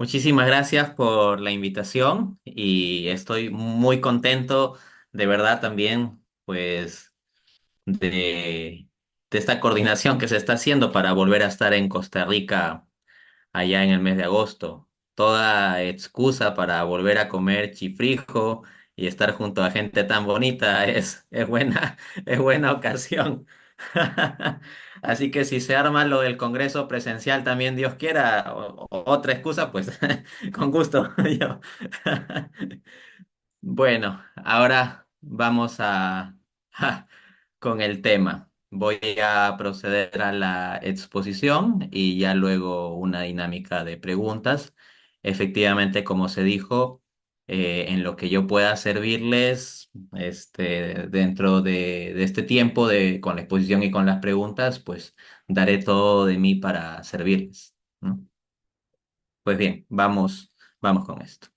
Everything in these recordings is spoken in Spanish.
Muchísimas gracias por la invitación y estoy muy contento, de verdad también, pues, de esta coordinación que se está haciendo para volver a estar en Costa Rica allá en el mes de agosto. Toda excusa para volver a comer chifrijo y estar junto a gente tan bonita es buena, es buena ocasión. Así que si se arma lo del Congreso presencial también, Dios quiera, otra excusa, pues con gusto. Yo. Bueno, ahora vamos con el tema. Voy a proceder a la exposición y ya luego una dinámica de preguntas. Efectivamente, como se dijo, en lo que yo pueda servirles, dentro de este tiempo con la exposición y con las preguntas, pues daré todo de mí para servirles, ¿no? Pues bien, vamos con esto.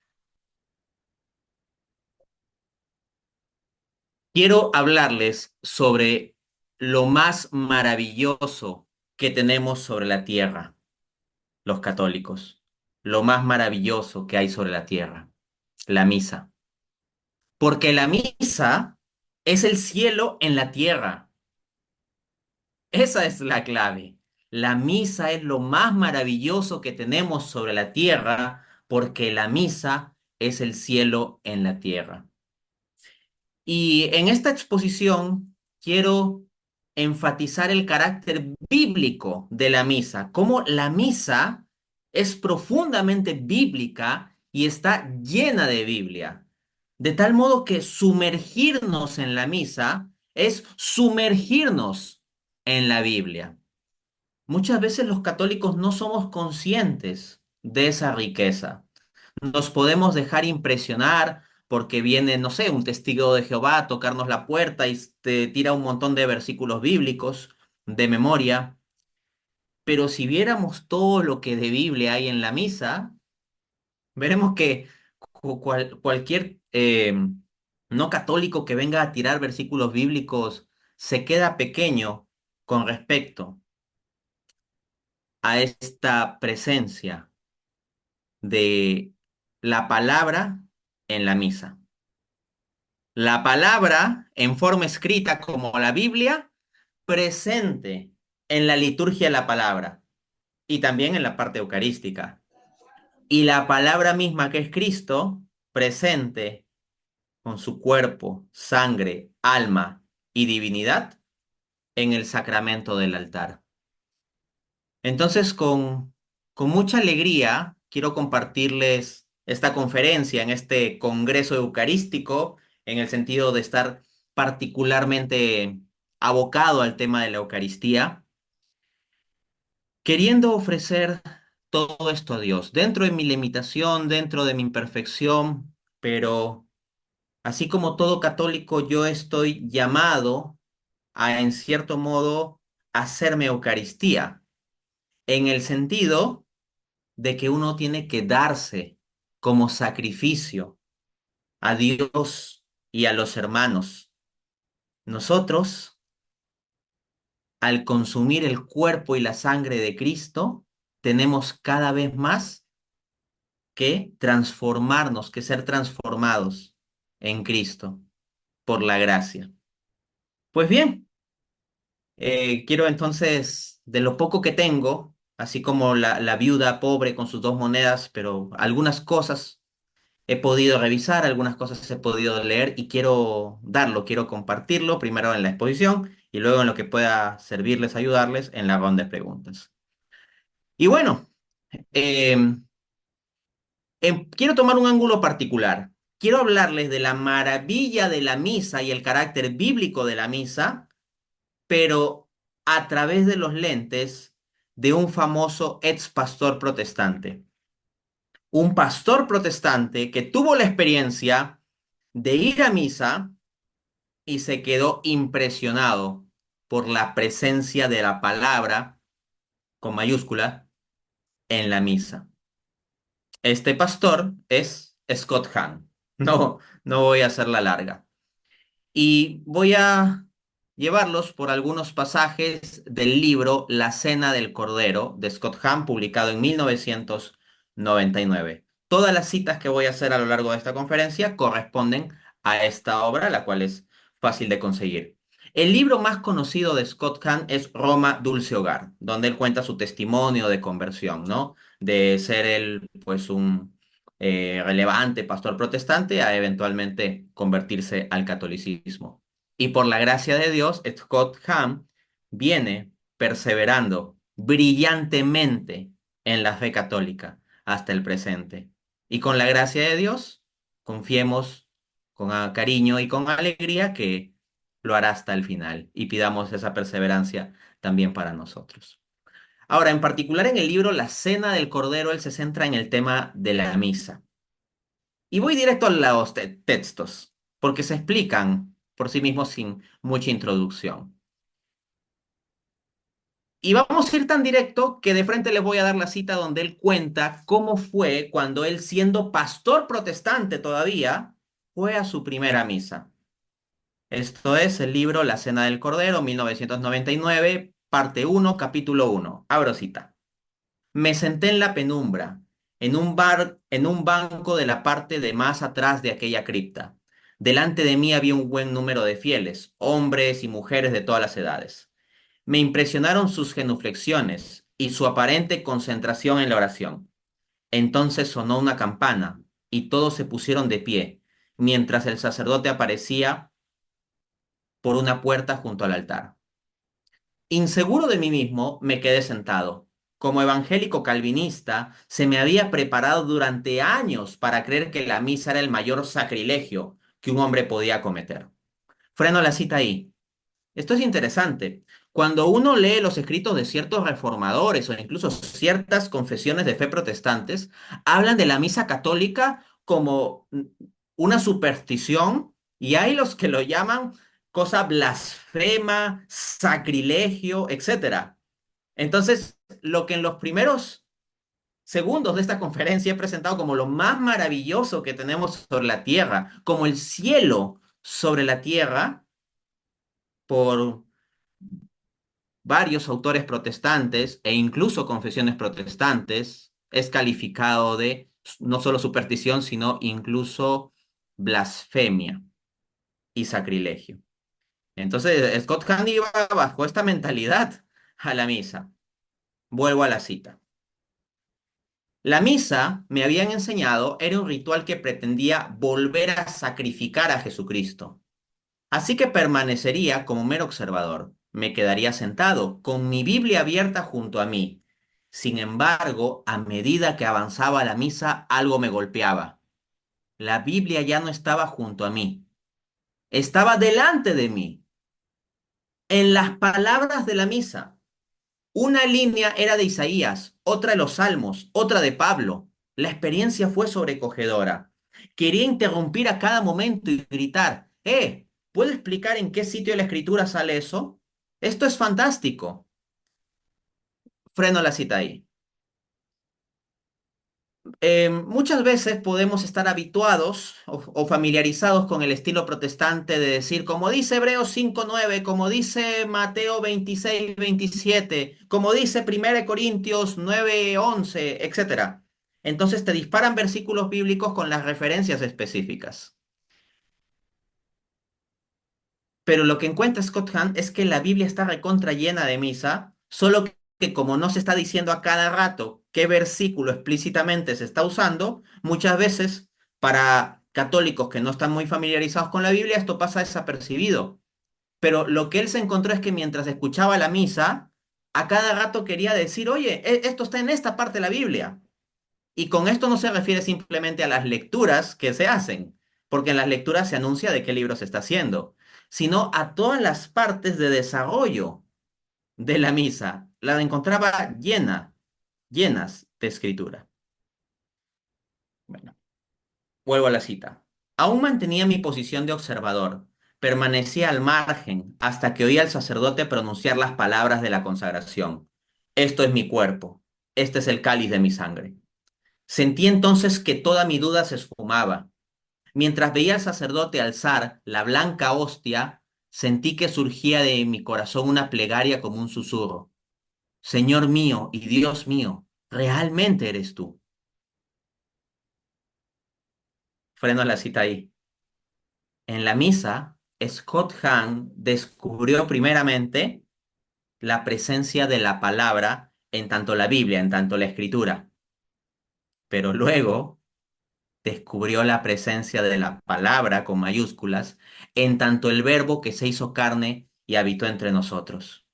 Quiero hablarles sobre lo más maravilloso que tenemos sobre la tierra, los católicos. Lo más maravilloso que hay sobre la tierra, la misa. Porque la misa es el cielo en la tierra. Esa es la clave. La misa es lo más maravilloso que tenemos sobre la tierra porque la misa es el cielo en la tierra. Y en esta exposición quiero enfatizar el carácter bíblico de la misa, cómo la misa es profundamente bíblica y está llena de Biblia, de tal modo que sumergirnos en la misa es sumergirnos en la Biblia. Muchas veces los católicos no somos conscientes de esa riqueza. Nos podemos dejar impresionar porque viene, no sé, un testigo de Jehová a tocarnos la puerta y te tira un montón de versículos bíblicos de memoria. Pero si viéramos todo lo que de Biblia hay en la misa, veremos que cualquier no católico que venga a tirar versículos bíblicos se queda pequeño con respecto a esta presencia de la palabra en la misa. La palabra en forma escrita como la Biblia, presente en la liturgia de la palabra y también en la parte eucarística. Y la palabra misma que es Cristo, presente con su cuerpo, sangre, alma y divinidad en el sacramento del altar. Entonces, con mucha alegría, quiero compartirles esta conferencia en este Congreso Eucarístico, en el sentido de estar particularmente abocado al tema de la Eucaristía, queriendo ofrecer todo esto a Dios, dentro de mi limitación, dentro de mi imperfección, pero así como todo católico, yo estoy llamado a, en cierto modo, hacerme Eucaristía, en el sentido de que uno tiene que darse como sacrificio a Dios y a los hermanos. Nosotros, al consumir el cuerpo y la sangre de Cristo, tenemos cada vez más que transformarnos, que ser transformados en Cristo por la gracia. Pues bien, quiero entonces, de lo poco que tengo, así como la viuda pobre con sus dos monedas, pero algunas cosas he podido revisar, algunas cosas he podido leer y quiero darlo, quiero compartirlo primero en la exposición y luego en lo que pueda servirles, ayudarles en la ronda de preguntas. Y bueno, eh, quiero tomar un ángulo particular. Quiero hablarles de la maravilla de la misa y el carácter bíblico de la misa, pero a través de los lentes de un famoso ex pastor protestante. Un pastor protestante que tuvo la experiencia de ir a misa y se quedó impresionado por la presencia de la palabra, con mayúscula, en la misa. Este pastor es Scott Hahn. No voy a hacerla larga. Y voy a llevarlos por algunos pasajes del libro La Cena del Cordero de Scott Hahn, publicado en 1991. 1999. Todas las citas que voy a hacer a lo largo de esta conferencia corresponden a esta obra, la cual es fácil de conseguir. El libro más conocido de Scott Hahn es Roma, Dulce Hogar, donde él cuenta su testimonio de conversión, ¿no? De ser él, pues, un relevante pastor protestante a eventualmente convertirse al catolicismo. Y por la gracia de Dios, Scott Hahn viene perseverando brillantemente en la fe católica hasta el presente. Y con la gracia de Dios, confiemos con cariño y con alegría que lo hará hasta el final y pidamos esa perseverancia también para nosotros. Ahora, en particular en el libro La Cena del Cordero, él se centra en el tema de la misa. Y voy directo a los textos, porque se explican por sí mismos sin mucha introducción. Y vamos a ir tan directo que de frente les voy a dar la cita donde él cuenta cómo fue cuando él, siendo pastor protestante todavía, fue a su primera misa. Esto es el libro La Cena del Cordero, 1999, parte uno, capítulo uno. Abro cita. Me senté en la penumbra, en un banco de la parte de más atrás de aquella cripta. Delante de mí había un buen número de fieles, hombres y mujeres de todas las edades. Me impresionaron sus genuflexiones y su aparente concentración en la oración. Entonces sonó una campana y todos se pusieron de pie, mientras el sacerdote aparecía por una puerta junto al altar. Inseguro de mí mismo, me quedé sentado. Como evangélico calvinista, se me había preparado durante años para creer que la misa era el mayor sacrilegio que un hombre podía cometer. Freno la cita ahí. Esto es interesante. Cuando uno lee los escritos de ciertos reformadores o incluso ciertas confesiones de fe protestantes, hablan de la misa católica como una superstición y hay los que lo llaman cosa blasfema, sacrilegio, etcétera. Entonces, lo que en los primeros segundos de esta conferencia he presentado como lo más maravilloso que tenemos sobre la tierra, como el cielo sobre la tierra, por varios autores protestantes e incluso confesiones protestantes, es calificado de no solo superstición, sino incluso blasfemia y sacrilegio. Entonces, Scott Hahn iba bajo esta mentalidad a la misa. Vuelvo a la cita. La misa, me habían enseñado, era un ritual que pretendía volver a sacrificar a Jesucristo. Así que permanecería como mero observador. Me quedaría sentado, con mi Biblia abierta junto a mí. Sin embargo, a medida que avanzaba la misa, algo me golpeaba. La Biblia ya no estaba junto a mí, estaba delante de mí, en las palabras de la misa. Una línea era de Isaías, otra de los Salmos, otra de Pablo. La experiencia fue sobrecogedora. Quería interrumpir a cada momento y gritar, ¿puedo explicar en qué sitio de la escritura sale eso? Esto es fantástico. Freno la cita ahí. Muchas veces podemos estar habituados o familiarizados con el estilo protestante de decir, como dice Hebreos 5:9, como dice Mateo 26:27, como dice 1 Corintios 9:11, etcétera. Entonces te disparan versículos bíblicos con las referencias específicas. Pero lo que encuentra Scott Hahn es que la Biblia está recontra llena de misa, solo que como no se está diciendo a cada rato qué versículo explícitamente se está usando, muchas veces para católicos que no están muy familiarizados con la Biblia, esto pasa desapercibido. Pero lo que él se encontró es que mientras escuchaba la misa, a cada rato quería decir, oye, esto está en esta parte de la Biblia. Y con esto no se refiere simplemente a las lecturas que se hacen, porque en las lecturas se anuncia de qué libro se está haciendo, sino a todas las partes de desarrollo de la misa. La encontraba llenas de escritura. Bueno, vuelvo a la cita. Aún mantenía mi posición de observador. Permanecía al margen hasta que oí al sacerdote pronunciar las palabras de la consagración. Esto es mi cuerpo. Este es el cáliz de mi sangre. Sentí entonces que toda mi duda se esfumaba. Mientras veía al sacerdote alzar la blanca hostia, sentí que surgía de mi corazón una plegaria como un susurro. Señor mío y Dios mío, realmente eres tú. Freno la cita ahí. En la misa, Scott Hahn descubrió primeramente la presencia de la palabra en tanto la Biblia, en tanto la Escritura, pero luego descubrió la presencia de la palabra con mayúsculas en tanto el verbo que se hizo carne y habitó entre nosotros.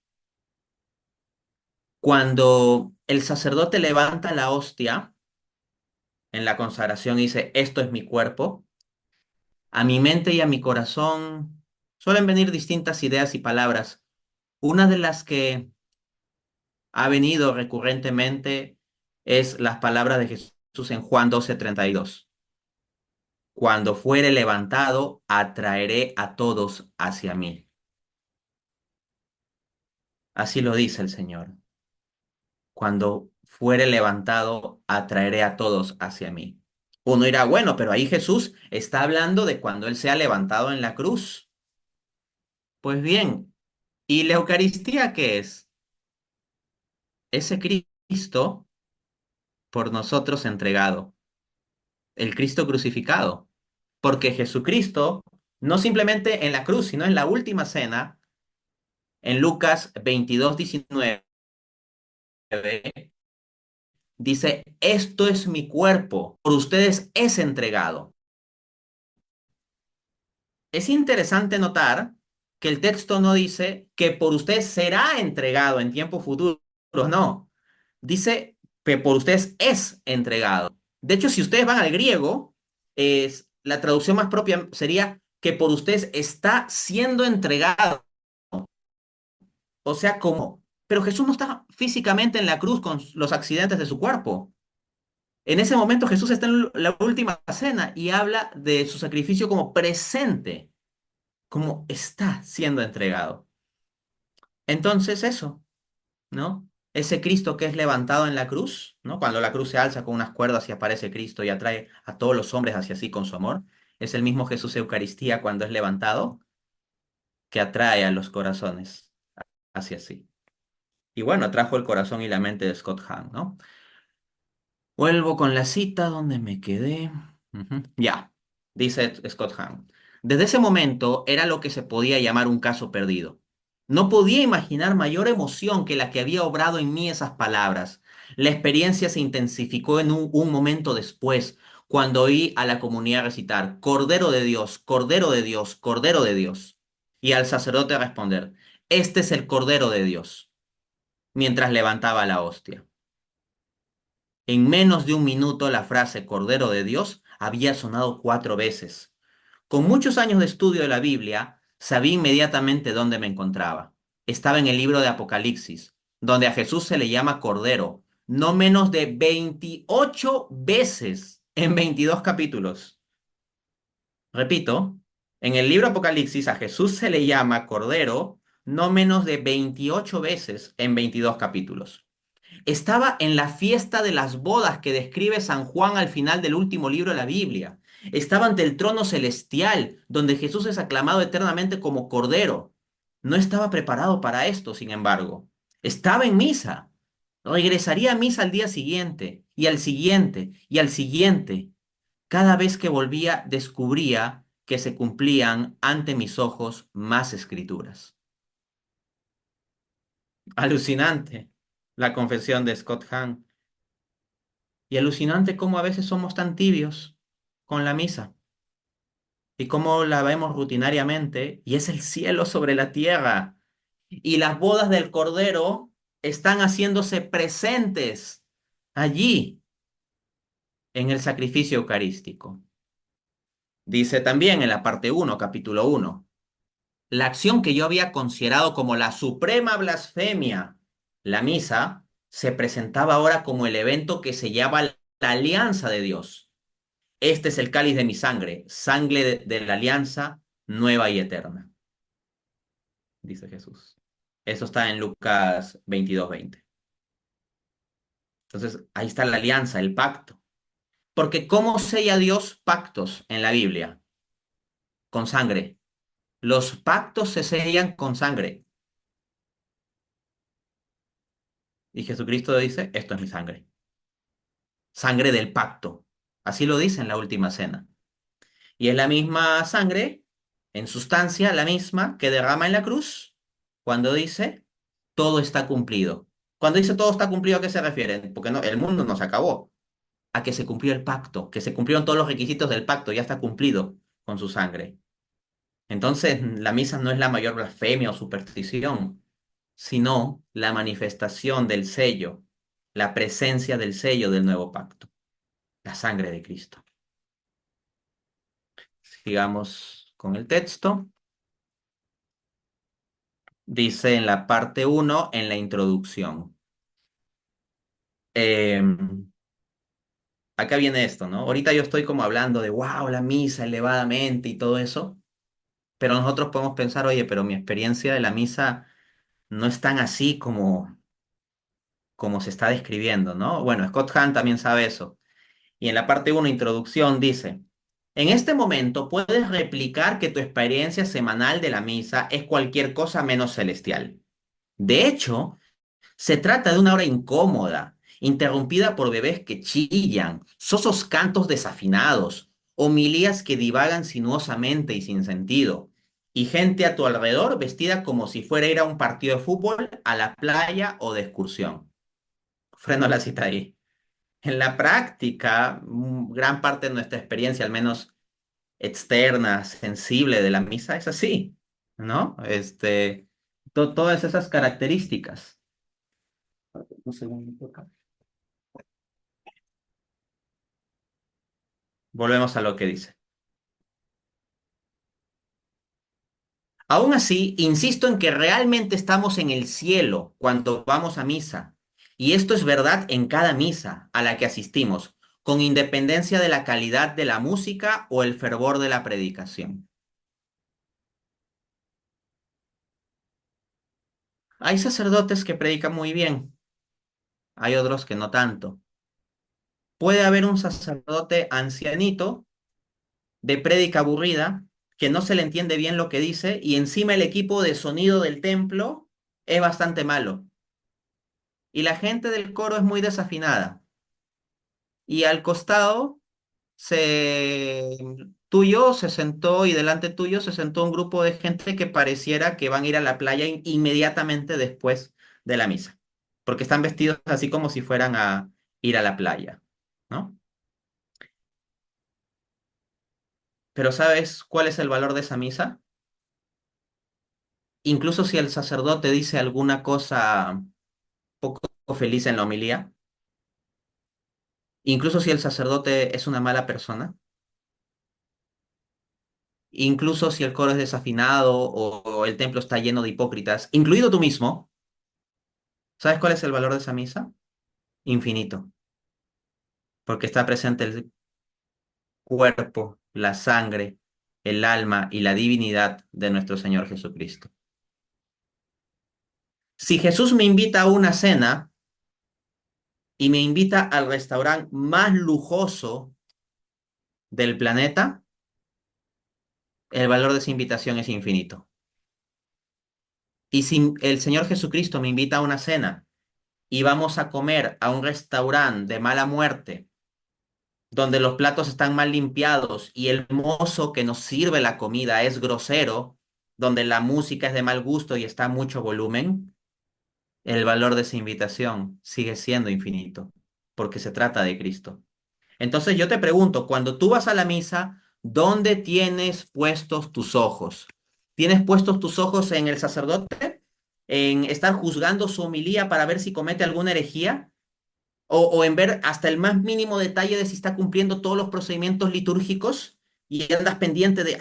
Cuando el sacerdote levanta la hostia en la consagración y dice, esto es mi cuerpo, a mi mente y a mi corazón suelen venir distintas ideas y palabras. Una de las que ha venido recurrentemente es las palabras de Jesús en Juan 12:32. Cuando fuere levantado, atraeré a todos hacia mí. Así lo dice el Señor. Cuando fuere levantado, atraeré a todos hacia mí. Uno dirá, bueno, pero ahí Jesús está hablando de cuando Él sea levantado en la cruz. Pues bien, ¿y la Eucaristía qué es? Ese Cristo por nosotros entregado, el Cristo crucificado. Porque Jesucristo, no simplemente en la cruz, sino en la última cena, en Lucas 22:19, dice, esto es mi cuerpo, por ustedes es entregado. Es interesante notar que el texto no dice que por ustedes será entregado en tiempo futuro, no. Dice que por ustedes es entregado. De hecho, si ustedes van al griego, la traducción más propia sería que por ustedes está siendo entregado. O sea, como, pero Jesús no está físicamente en la cruz con los accidentes de su cuerpo. En ese momento Jesús está en la última cena y habla de su sacrificio como presente, como está siendo entregado. Entonces eso, ¿no? Ese Cristo que es levantado en la cruz, ¿no? Cuando la cruz se alza con unas cuerdas y aparece Cristo y atrae a todos los hombres hacia sí con su amor, es el mismo Jesús Eucaristía cuando es levantado que atrae a los corazones hacia sí. Y bueno, atrajo el corazón y la mente de Scott Hahn, ¿no? Vuelvo con la cita donde me quedé. Ya, dice Scott Hahn. Desde ese momento era lo que se podía llamar un caso perdido. No podía imaginar mayor emoción que la que había obrado en mí esas palabras. La experiencia se intensificó en un momento después, cuando oí a la comunidad recitar, Cordero de Dios, Cordero de Dios, Cordero de Dios. Y al sacerdote responder, este es el Cordero de Dios, mientras levantaba la hostia. En menos de un minuto la frase Cordero de Dios había sonado 4 veces. Con muchos años de estudio de la Biblia, sabía inmediatamente dónde me encontraba. Estaba en el libro de Apocalipsis, donde a Jesús se le llama Cordero, no menos de 28 veces en 22 capítulos. Repito, en el libro Apocalipsis a Jesús se le llama Cordero no menos de 28 veces en 22 capítulos. Estaba en la fiesta de las bodas que describe San Juan al final del último libro de la Biblia. Estaba ante el trono celestial, donde Jesús es aclamado eternamente como Cordero. No estaba preparado para esto, sin embargo. Estaba en misa. Regresaría a misa al día siguiente, y al siguiente, y al siguiente. Cada vez que volvía, descubría que se cumplían ante mis ojos más escrituras. Alucinante la confesión de Scott Hahn. Y alucinante cómo a veces somos tan tibios con la misa y cómo la vemos rutinariamente y es el cielo sobre la tierra. Y las bodas del Cordero están haciéndose presentes allí en el sacrificio eucarístico. Dice también en la parte 1, capítulo 1, la acción que yo había considerado como la suprema blasfemia, la misa, se presentaba ahora como el evento que sellaba la alianza de Dios. Este es el cáliz de mi sangre, sangre de la alianza nueva y eterna, dice Jesús. Eso está en Lucas 22:20. Entonces, ahí está la alianza, el pacto. Porque ¿cómo sella Dios pactos en la Biblia? Con sangre. Los pactos se sellan con sangre. Y Jesucristo dice, esto es mi sangre. Sangre del pacto. Así lo dice en la última cena. Y es la misma sangre, en sustancia, la misma que derrama en la cruz cuando dice, todo está cumplido. Cuando dice todo está cumplido, ¿a qué se refiere? Porque no, el mundo no se acabó. A que se cumplió el pacto, que se cumplieron todos los requisitos del pacto, ya está cumplido con su sangre. Entonces, la misa no es la mayor blasfemia o superstición, sino la manifestación del sello, la presencia del sello del nuevo pacto, la sangre de Cristo. Sigamos con el texto. Dice en la parte uno, en la introducción. Eh, Acá viene esto, ¿no? Ahorita yo estoy como hablando de, wow, la misa elevadamente y todo eso, pero nosotros podemos pensar, oye, pero mi experiencia de la misa no es tan así como se está describiendo, ¿no? Bueno, Scott Hahn también sabe eso. Y en la parte uno, introducción, dice, en este momento puedes replicar que tu experiencia semanal de la misa es cualquier cosa menos celestial. De hecho, se trata de una hora incómoda, interrumpida por bebés que chillan, sosos cantos desafinados, homilías que divagan sinuosamente y sin sentido, y gente a tu alrededor vestida como si fuera a ir a un partido de fútbol, a la playa o de excursión. Freno la cita ahí. En la práctica, gran parte de nuestra experiencia, al menos externa, sensible de la misa, es así, ¿no? Todas esas características. Un segundo acá. Volvemos a lo que dice. Aún así, insisto en que realmente estamos en el cielo cuando vamos a misa. Y esto es verdad en cada misa a la que asistimos, con independencia de la calidad de la música o el fervor de la predicación. Hay sacerdotes que predican muy bien, hay otros que no tanto. Puede haber un sacerdote ancianito de prédica aburrida que no se le entiende bien lo que dice y encima el equipo de sonido del templo es bastante malo. Y la gente del coro es muy desafinada. Y al costado se tuyo se sentó y delante tuyo se sentó un grupo de gente que pareciera que van a ir a la playa inmediatamente después de la misa, porque están vestidos así como si fueran a ir a la playa, ¿no? Pero ¿sabes cuál es el valor de esa misa? Incluso si el sacerdote dice alguna cosa poco feliz en la homilía, incluso si el sacerdote es una mala persona, incluso si el coro es desafinado o el templo está lleno de hipócritas, incluido tú mismo, ¿sabes cuál es el valor de esa misa? Infinito, porque está presente el cuerpo, la sangre, el alma y la divinidad de nuestro Señor Jesucristo. Si Jesús me invita a una cena y me invita al restaurante más lujoso del planeta, el valor de esa invitación es infinito. Y si el Señor Jesucristo me invita a una cena y vamos a comer a un restaurante de mala muerte, donde los platos están mal limpiados y el mozo que nos sirve la comida es grosero, donde la música es de mal gusto y está a mucho volumen, el valor de esa invitación sigue siendo infinito, porque se trata de Cristo. Entonces yo te pregunto, cuando tú vas a la misa, ¿dónde tienes puestos tus ojos? ¿Tienes puestos tus ojos en el sacerdote? ¿En estar juzgando su homilía para ver si comete alguna herejía? O en ver hasta el más mínimo detalle de si está cumpliendo todos los procedimientos litúrgicos y andas pendiente de,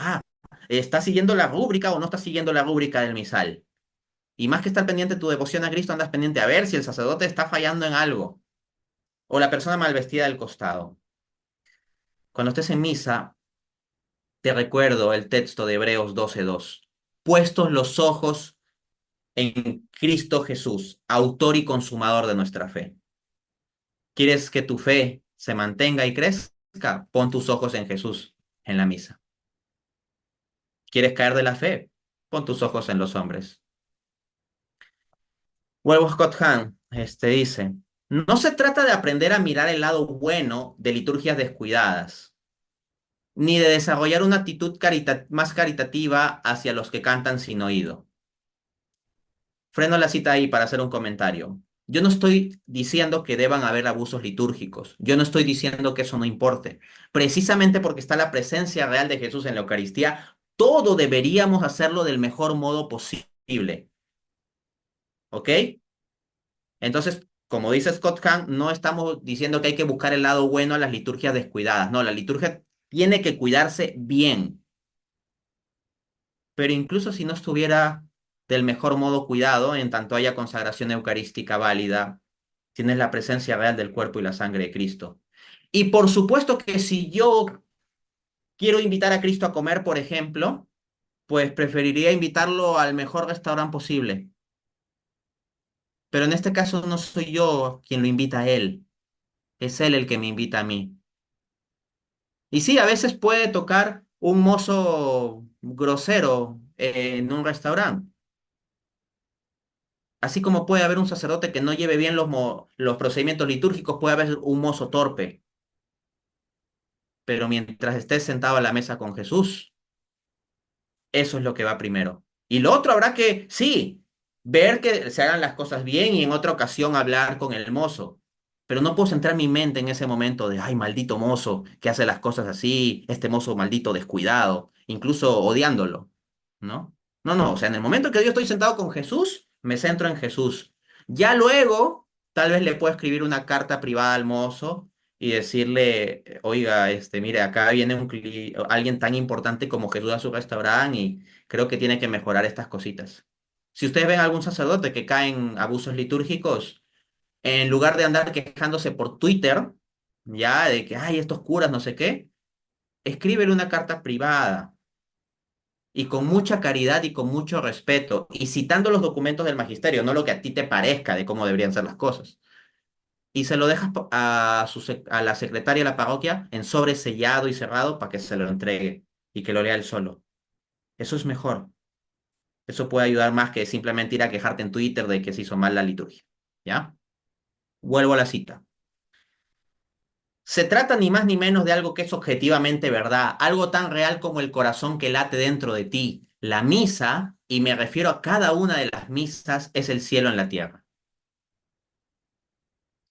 ¿está siguiendo la rúbrica o no está siguiendo la rúbrica del misal? Y más que estar pendiente de tu devoción a Cristo, andas pendiente a ver si el sacerdote está fallando en algo o la persona mal vestida del costado. Cuando estés en misa, te recuerdo el texto de Hebreos 12:2. Puestos los ojos en Cristo Jesús, autor y consumador de nuestra fe. ¿Quieres que tu fe se mantenga y crezca? Pon tus ojos en Jesús en la misa. ¿Quieres caer de la fe? Pon tus ojos en los hombres. Vuelvo a Scott Hahn, dice, no se trata de aprender a mirar el lado bueno de liturgias descuidadas, ni de desarrollar una actitud más caritativa hacia los que cantan sin oído. Freno la cita ahí para hacer un comentario. Yo no estoy diciendo que deban haber abusos litúrgicos. Yo no estoy diciendo que eso no importe. Precisamente porque está la presencia real de Jesús en la Eucaristía, todo deberíamos hacerlo del mejor modo posible. ¿Ok? Entonces, como dice Scott Hahn, no estamos diciendo que hay que buscar el lado bueno a las liturgias descuidadas. No, la liturgia tiene que cuidarse bien. Pero incluso si no estuviera del mejor modo cuidado, en tanto haya consagración eucarística válida, tienes la presencia real del cuerpo y la sangre de Cristo. Y por supuesto que si yo quiero invitar a Cristo a comer, por ejemplo, pues preferiría invitarlo al mejor restaurante posible. Pero en este caso no soy yo quien lo invita a él, es él el que me invita a mí. Y sí, a veces puede tocar un mozo grosero en un restaurante. Así como puede haber un sacerdote que no lleve bien los procedimientos litúrgicos, puede haber un mozo torpe. Pero mientras estés sentado a la mesa con Jesús, eso es lo que va primero. Y lo otro habrá que, sí, ver que se hagan las cosas bien y en otra ocasión hablar con el mozo. Pero no puedo centrar mi mente en ese momento de, ay, maldito mozo, que hace las cosas así, este mozo maldito descuidado, incluso odiándolo, ¿no? No, no, o sea, en el momento que yo estoy sentado con Jesús, me centro en Jesús. Ya luego, tal vez le puedo escribir una carta privada al mozo y decirle, oiga, mire, acá viene alguien tan importante como Jesús a su restaurante y creo que tiene que mejorar estas cositas. Si ustedes ven a algún sacerdote que cae en abusos litúrgicos, en lugar de andar quejándose por Twitter, ya, de que, ay, estos curas, no sé qué, escríbele una carta privada y con mucha caridad y con mucho respeto y citando los documentos del magisterio, no lo que a ti te parezca de cómo deberían ser las cosas y se lo dejas a la secretaria de la parroquia en sobre sellado y cerrado para que se lo entregue y que lo lea él solo. Eso es mejor. Eso puede ayudar más que simplemente ir a quejarte en Twitter de que se hizo mal la liturgia. ¿Ya? Vuelvo a la cita. Se trata ni más ni menos de algo que es objetivamente verdad, algo tan real como el corazón que late dentro de ti. La misa, y me refiero a cada una de las misas, es el cielo en la tierra.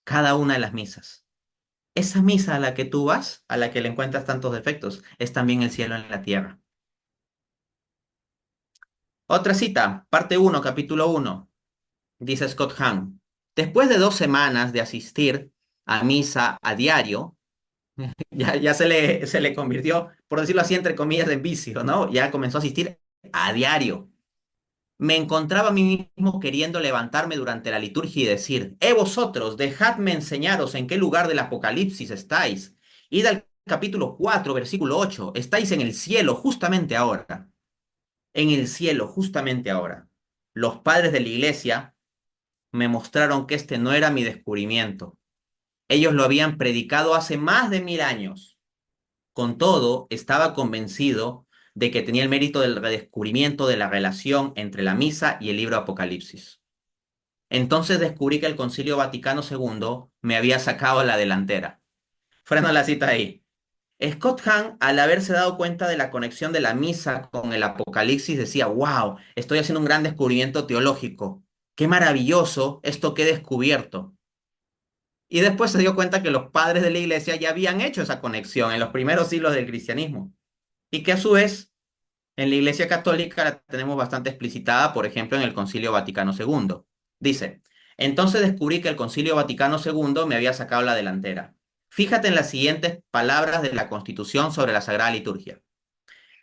Cada una de las misas. Esa misa a la que tú vas, a la que le encuentras tantos defectos, es también el cielo en la tierra. Otra cita, parte uno, capítulo uno, dice Scott Hahn. Después de 2 semanas de asistir a misa a diario, ya se le convirtió, por decirlo así, entre comillas, en vicio, ¿no? Ya comenzó a asistir a diario. Me encontraba a mí mismo queriendo levantarme durante la liturgia y decir, vosotros, dejadme enseñaros en qué lugar del Apocalipsis estáis. Id al capítulo 4, versículo 8. Estáis en el cielo justamente ahora. En el cielo justamente ahora. Los padres de la iglesia me mostraron que este no era mi descubrimiento. Ellos lo habían predicado hace más de 1000 años. Con todo, estaba convencido de que tenía el mérito del redescubrimiento de la relación entre la misa y el libro Apocalipsis. Entonces descubrí que el Concilio Vaticano II me había sacado a la delantera. Freno la cita ahí. Scott Hahn, al haberse dado cuenta de la conexión de la misa con el Apocalipsis, decía, wow, estoy haciendo un gran descubrimiento teológico. Qué maravilloso esto que he descubierto. Y después se dio cuenta que los padres de la iglesia ya habían hecho esa conexión en los primeros siglos del cristianismo. Y que a su vez en la Iglesia Católica la tenemos bastante explicitada, por ejemplo, en el Concilio Vaticano II. Dice, entonces descubrí que el Concilio Vaticano II me había sacado la delantera. Fíjate en las siguientes palabras de la Constitución sobre la Sagrada Liturgia.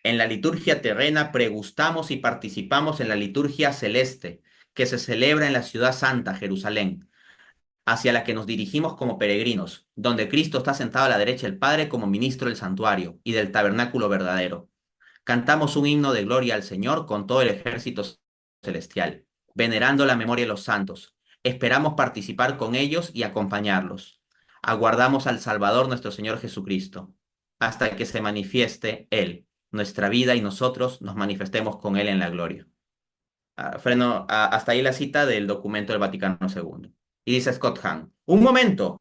En la liturgia terrena pregustamos y participamos en la liturgia celeste, que se celebra en la ciudad santa, Jerusalén, hacia la que nos dirigimos como peregrinos, donde Cristo está sentado a la derecha del Padre como ministro del santuario y del tabernáculo verdadero. Cantamos un himno de gloria al Señor con todo el ejército celestial, venerando la memoria de los santos. Esperamos participar con ellos y acompañarlos. Aguardamos al Salvador nuestro Señor Jesucristo, hasta que se manifieste Él, nuestra vida y nosotros nos manifestemos con Él en la gloria. Hasta ahí la cita del documento del Vaticano II. Y dice Scott Hahn, un momento,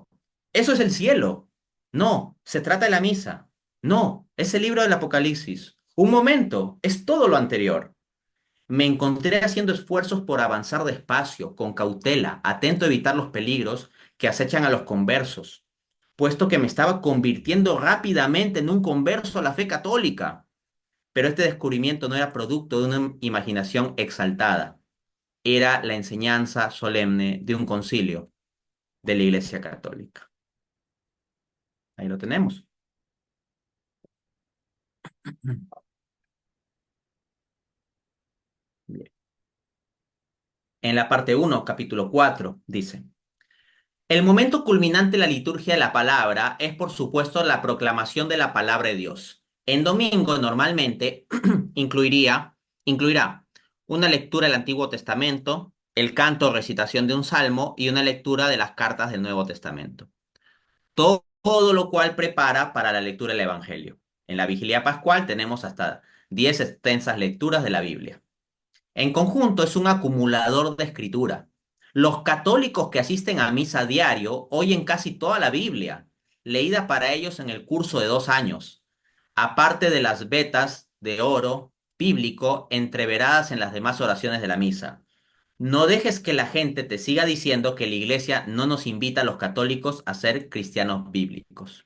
eso es el cielo. No, se trata de la misa. No, es el libro del Apocalipsis. Un momento, es todo lo anterior. Me encontré haciendo esfuerzos por avanzar despacio, con cautela, atento a evitar los peligros que acechan a los conversos, puesto que me estaba convirtiendo rápidamente en un converso a la fe católica. Pero este descubrimiento no era producto de una imaginación exaltada, era la enseñanza solemne de un concilio de la Iglesia Católica. Ahí lo tenemos. Bien. En la parte uno, capítulo 4, dice. El momento culminante de la liturgia de la palabra es, por supuesto, la proclamación de la palabra de Dios. En domingo, normalmente, incluirá una lectura del Antiguo Testamento, el canto o recitación de un salmo y una lectura de las cartas del Nuevo Testamento. Todo lo cual prepara para la lectura del Evangelio. En la vigilia pascual tenemos hasta 10 extensas lecturas de la Biblia. En conjunto es un acumulador de escritura. Los católicos que asisten a misa a diario oyen casi toda la Biblia, leída para ellos en el curso de 2 años, aparte de las vetas de oro bíblico entreveradas en las demás oraciones de la misa. No dejes que la gente te siga diciendo que la iglesia no nos invita a los católicos a ser cristianos bíblicos.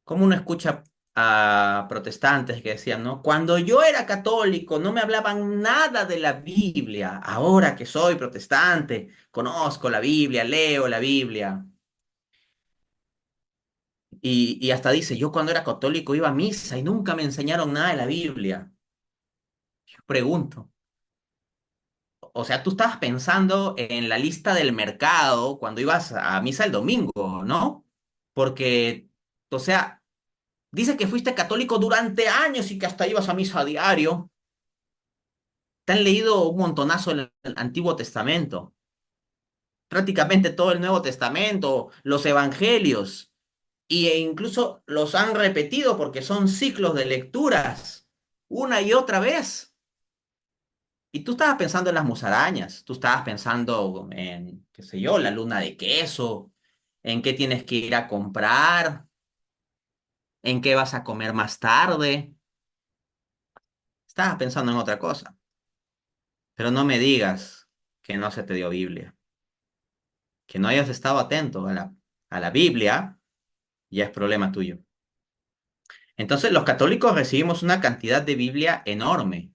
Como uno escucha a protestantes que decían, ¿no? Cuando yo era católico no me hablaban nada de la Biblia. Ahora que soy protestante, conozco la Biblia, leo la Biblia. Y hasta dice, yo cuando era católico iba a misa y nunca me enseñaron nada de la Biblia. Yo pregunto, o sea, tú estabas pensando en la lista del mercado cuando ibas a misa el domingo, ¿no? Porque, o sea, dice que fuiste católico durante años y que hasta ibas a misa a diario. Te han leído un montonazo el Antiguo Testamento, prácticamente todo el Nuevo Testamento, los Evangelios, e incluso los han repetido porque son ciclos de lecturas, una y otra vez. Y tú estabas pensando en las musarañas, tú estabas pensando en, qué sé yo, la luna de queso, en qué tienes que ir a comprar, en qué vas a comer más tarde. Estabas pensando en otra cosa, pero no me digas que no se te dio Biblia, que no hayas estado atento a la Biblia, ya es problema tuyo. Entonces, los católicos recibimos una cantidad de Biblia enorme.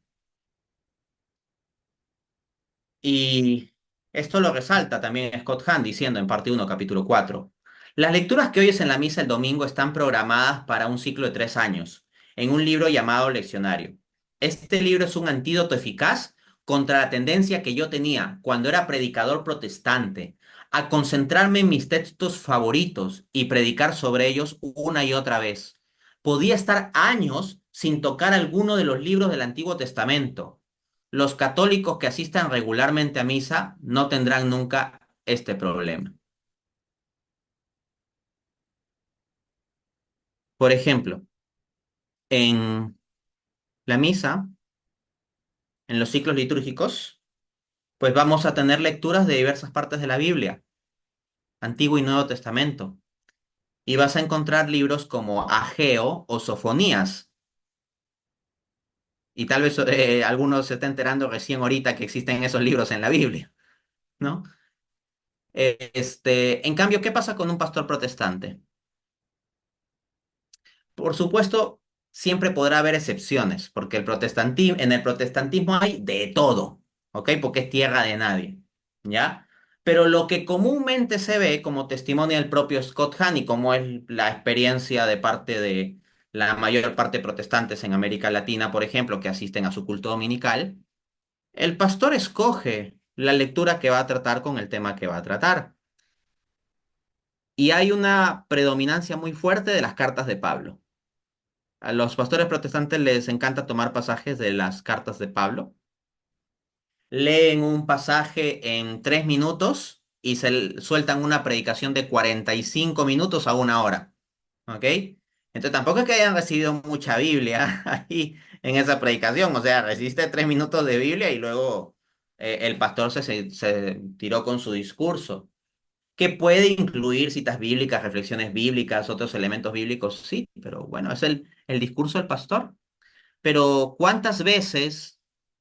Y esto lo resalta también Scott Hahn diciendo en parte uno capítulo 4. Las lecturas que oyes en la misa el domingo están programadas para un ciclo de 3 años, en un libro llamado Leccionario. Este libro es un antídoto eficaz contra la tendencia que yo tenía cuando era predicador protestante, a concentrarme en mis textos favoritos y predicar sobre ellos una y otra vez. Podía estar años sin tocar alguno de los libros del Antiguo Testamento. Los católicos que asistan regularmente a misa no tendrán nunca este problema. Por ejemplo, en la misa, en los ciclos litúrgicos, pues vamos a tener lecturas de diversas partes de la Biblia, Antiguo y Nuevo Testamento, y vas a encontrar libros como Ageo o Sofonías, y tal vez algunos se estén enterando recién ahorita que existen esos libros en la Biblia, ¿no? En cambio, ¿qué pasa con un pastor protestante? Por supuesto, siempre podrá haber excepciones, porque en el protestantismo hay de todo, ¿ok? Porque es tierra de nadie, ¿ya? Pero lo que comúnmente se ve, como testimonia el propio Scott Hahn y como es la experiencia de parte de la mayor parte de protestantes en América Latina, por ejemplo, que asisten a su culto dominical, el pastor escoge la lectura que va a tratar con el tema que va a tratar. Y hay una predominancia muy fuerte de las cartas de Pablo. A los pastores protestantes les encanta tomar pasajes de las cartas de Pablo. Leen un pasaje en 3 minutos y sueltan una predicación de 45 minutos a 1 hora. ¿Ok? Entonces tampoco es que hayan recibido mucha Biblia ahí en esa predicación. O sea, recibiste 3 minutos de Biblia y luego el pastor se tiró con su discurso. que puede incluir citas bíblicas, reflexiones bíblicas, otros elementos bíblicos, sí, pero bueno, es el discurso del pastor. Pero ¿cuántas veces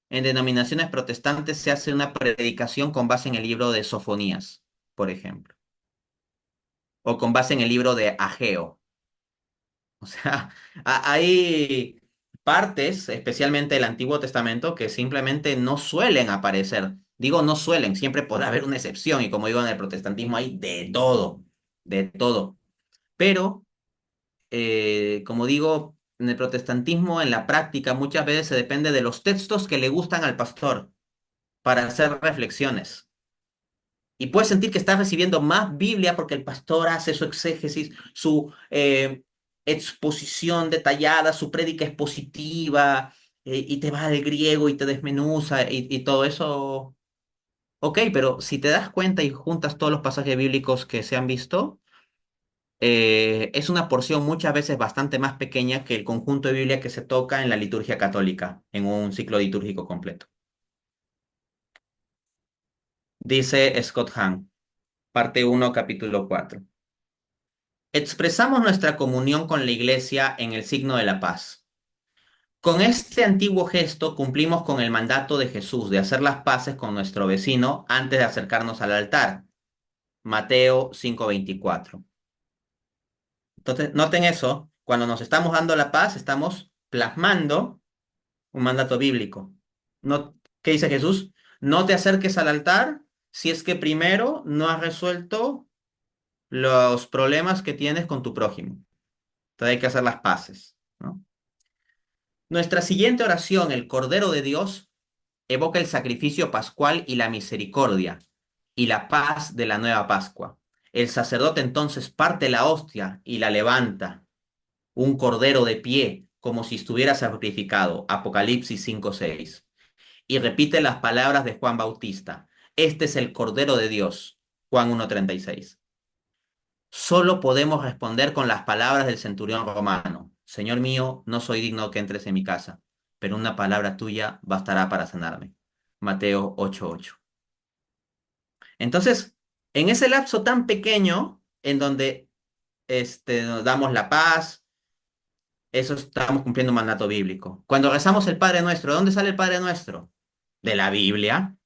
en denominaciones protestantes se hace una predicación con base en el libro de Sofonías, por ejemplo? O con base en el libro de Ageo. O sea, hay partes, especialmente del Antiguo Testamento, que simplemente no suelen aparecer. Digo, no suelen, siempre puede haber una excepción. Y como digo, en el protestantismo hay de todo, de todo. Pero, como digo, en el protestantismo, en la práctica, muchas veces se depende de los textos que le gustan al pastor para hacer reflexiones. Y puedes sentir que estás recibiendo más Biblia porque el pastor hace su exégesis, su exposición detallada, su prédica expositiva, y te va al griego y te desmenuza y todo eso. Ok, pero si te das cuenta y juntas todos los pasajes bíblicos que se han visto, es una porción muchas veces bastante más pequeña que el conjunto de Biblia que se toca en la liturgia católica, en un ciclo litúrgico completo. Dice Scott Hahn, parte uno, capítulo 4. Expresamos nuestra comunión con la Iglesia en el signo de la paz. Con este antiguo gesto cumplimos con el mandato de Jesús de hacer las paces con nuestro vecino antes de acercarnos al altar. Mateo 5:24. Entonces, noten eso, cuando nos estamos dando la paz, estamos plasmando un mandato bíblico. No, ¿qué dice Jesús? No te acerques al altar si es que primero no has resuelto los problemas que tienes con tu prójimo. Entonces hay que hacer las paces, ¿no? Nuestra siguiente oración, el Cordero de Dios, evoca el sacrificio pascual y la misericordia y la paz de la nueva Pascua. El sacerdote entonces parte la hostia y la levanta, un cordero de pie, como si estuviera sacrificado, Apocalipsis 5:6, y repite las palabras de Juan Bautista. Este es el Cordero de Dios, Juan 1:36. Solo podemos responder con las palabras del centurión romano. Señor mío, no soy digno que entres en mi casa, pero una palabra tuya bastará para sanarme. Mateo 8:8. Entonces, en ese lapso tan pequeño, en donde nos damos la paz, eso estamos cumpliendo un mandato bíblico. Cuando rezamos el Padre Nuestro, ¿de dónde sale el Padre Nuestro? De la Biblia.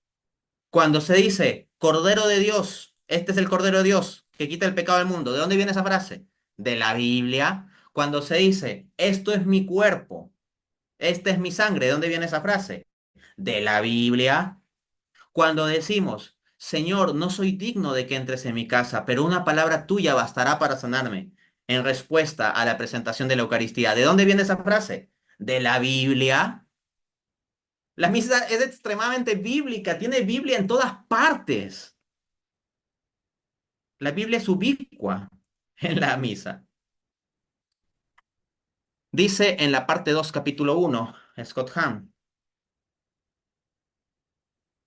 Cuando se dice, Cordero de Dios, este es el Cordero de Dios que quita el pecado del mundo, ¿de dónde viene esa frase? De la Biblia. Cuando se dice, esto es mi cuerpo, esta es mi sangre, ¿de dónde viene esa frase? De la Biblia. Cuando decimos, Señor, no soy digno de que entres en mi casa, pero una palabra tuya bastará para sanarme, en respuesta a la presentación de la Eucaristía, ¿de dónde viene esa frase? De la Biblia. La misa es extremadamente bíblica, tiene Biblia en todas partes. La Biblia es ubicua en la misa. Dice en la parte 2, capítulo 1, Scott Hahn,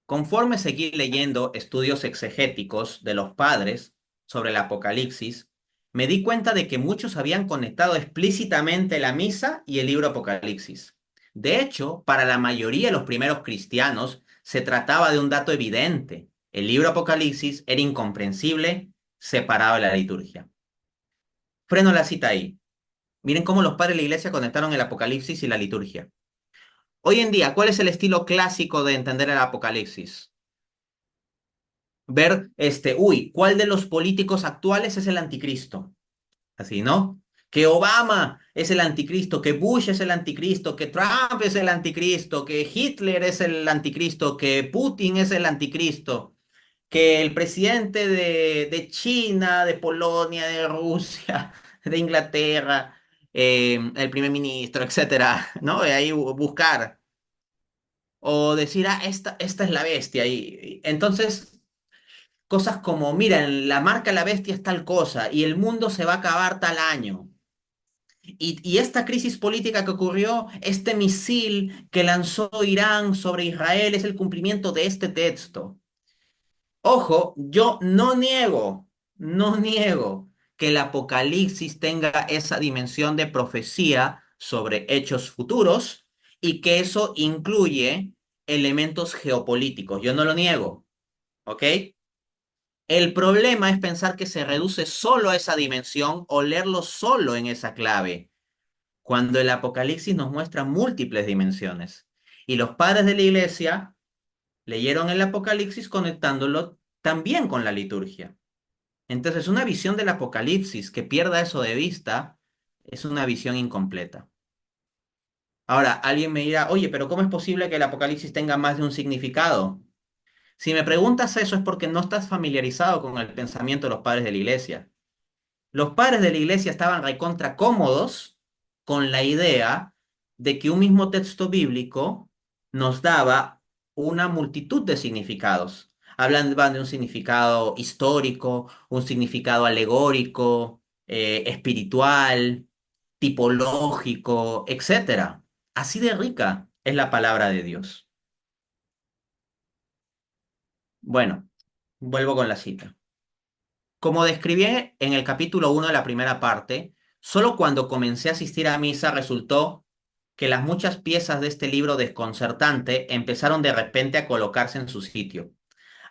conforme seguí leyendo estudios exegéticos de los padres sobre el Apocalipsis, me di cuenta de que muchos habían conectado explícitamente la misa y el libro Apocalipsis. De hecho, para la mayoría de los primeros cristianos se trataba de un dato evidente. El libro Apocalipsis era incomprensible separado de la liturgia. Freno la cita ahí. Miren cómo los padres de la iglesia conectaron el Apocalipsis y la liturgia. Hoy en día, ¿cuál es el estilo clásico de entender el Apocalipsis? Ver, ¿cuál de los políticos actuales es el anticristo? Así, ¿no? Que Obama es el anticristo, que Bush es el anticristo, que Trump es el anticristo, que Hitler es el anticristo, que Putin es el anticristo, que el presidente de China, de Polonia, de Rusia, de Inglaterra, el primer ministro, etcétera, ¿no? Y ahí buscar. O decir, esta es la bestia. Y entonces, cosas como, miren, la marca la bestia es tal cosa y el mundo se va a acabar tal año. Y esta crisis política que ocurrió, este misil que lanzó Irán sobre Israel es el cumplimiento de este texto. Ojo, yo no niego que el Apocalipsis tenga esa dimensión de profecía sobre hechos futuros y que eso incluye elementos geopolíticos. Yo no lo niego, ¿ok? El problema es pensar que se reduce solo a esa dimensión o leerlo solo en esa clave, cuando el Apocalipsis nos muestra múltiples dimensiones. Y los padres de la iglesia leyeron el Apocalipsis conectándolo también con la liturgia. Entonces, una visión del Apocalipsis que pierda eso de vista es una visión incompleta. Ahora, alguien me dirá, oye, pero ¿cómo es posible que el Apocalipsis tenga más de un significado? Si me preguntas eso es porque no estás familiarizado con el pensamiento de los padres de la iglesia. Los padres de la iglesia estaban recontra cómodos con la idea de que un mismo texto bíblico nos daba una multitud de significados. Hablaban de un significado histórico, un significado alegórico, espiritual, tipológico, etcétera. Así de rica es la palabra de Dios. Bueno, vuelvo con la cita. Como describí en el capítulo 1 de la primera parte, solo cuando comencé a asistir a misa resultó que las muchas piezas de este libro desconcertante empezaron de repente a colocarse en su sitio.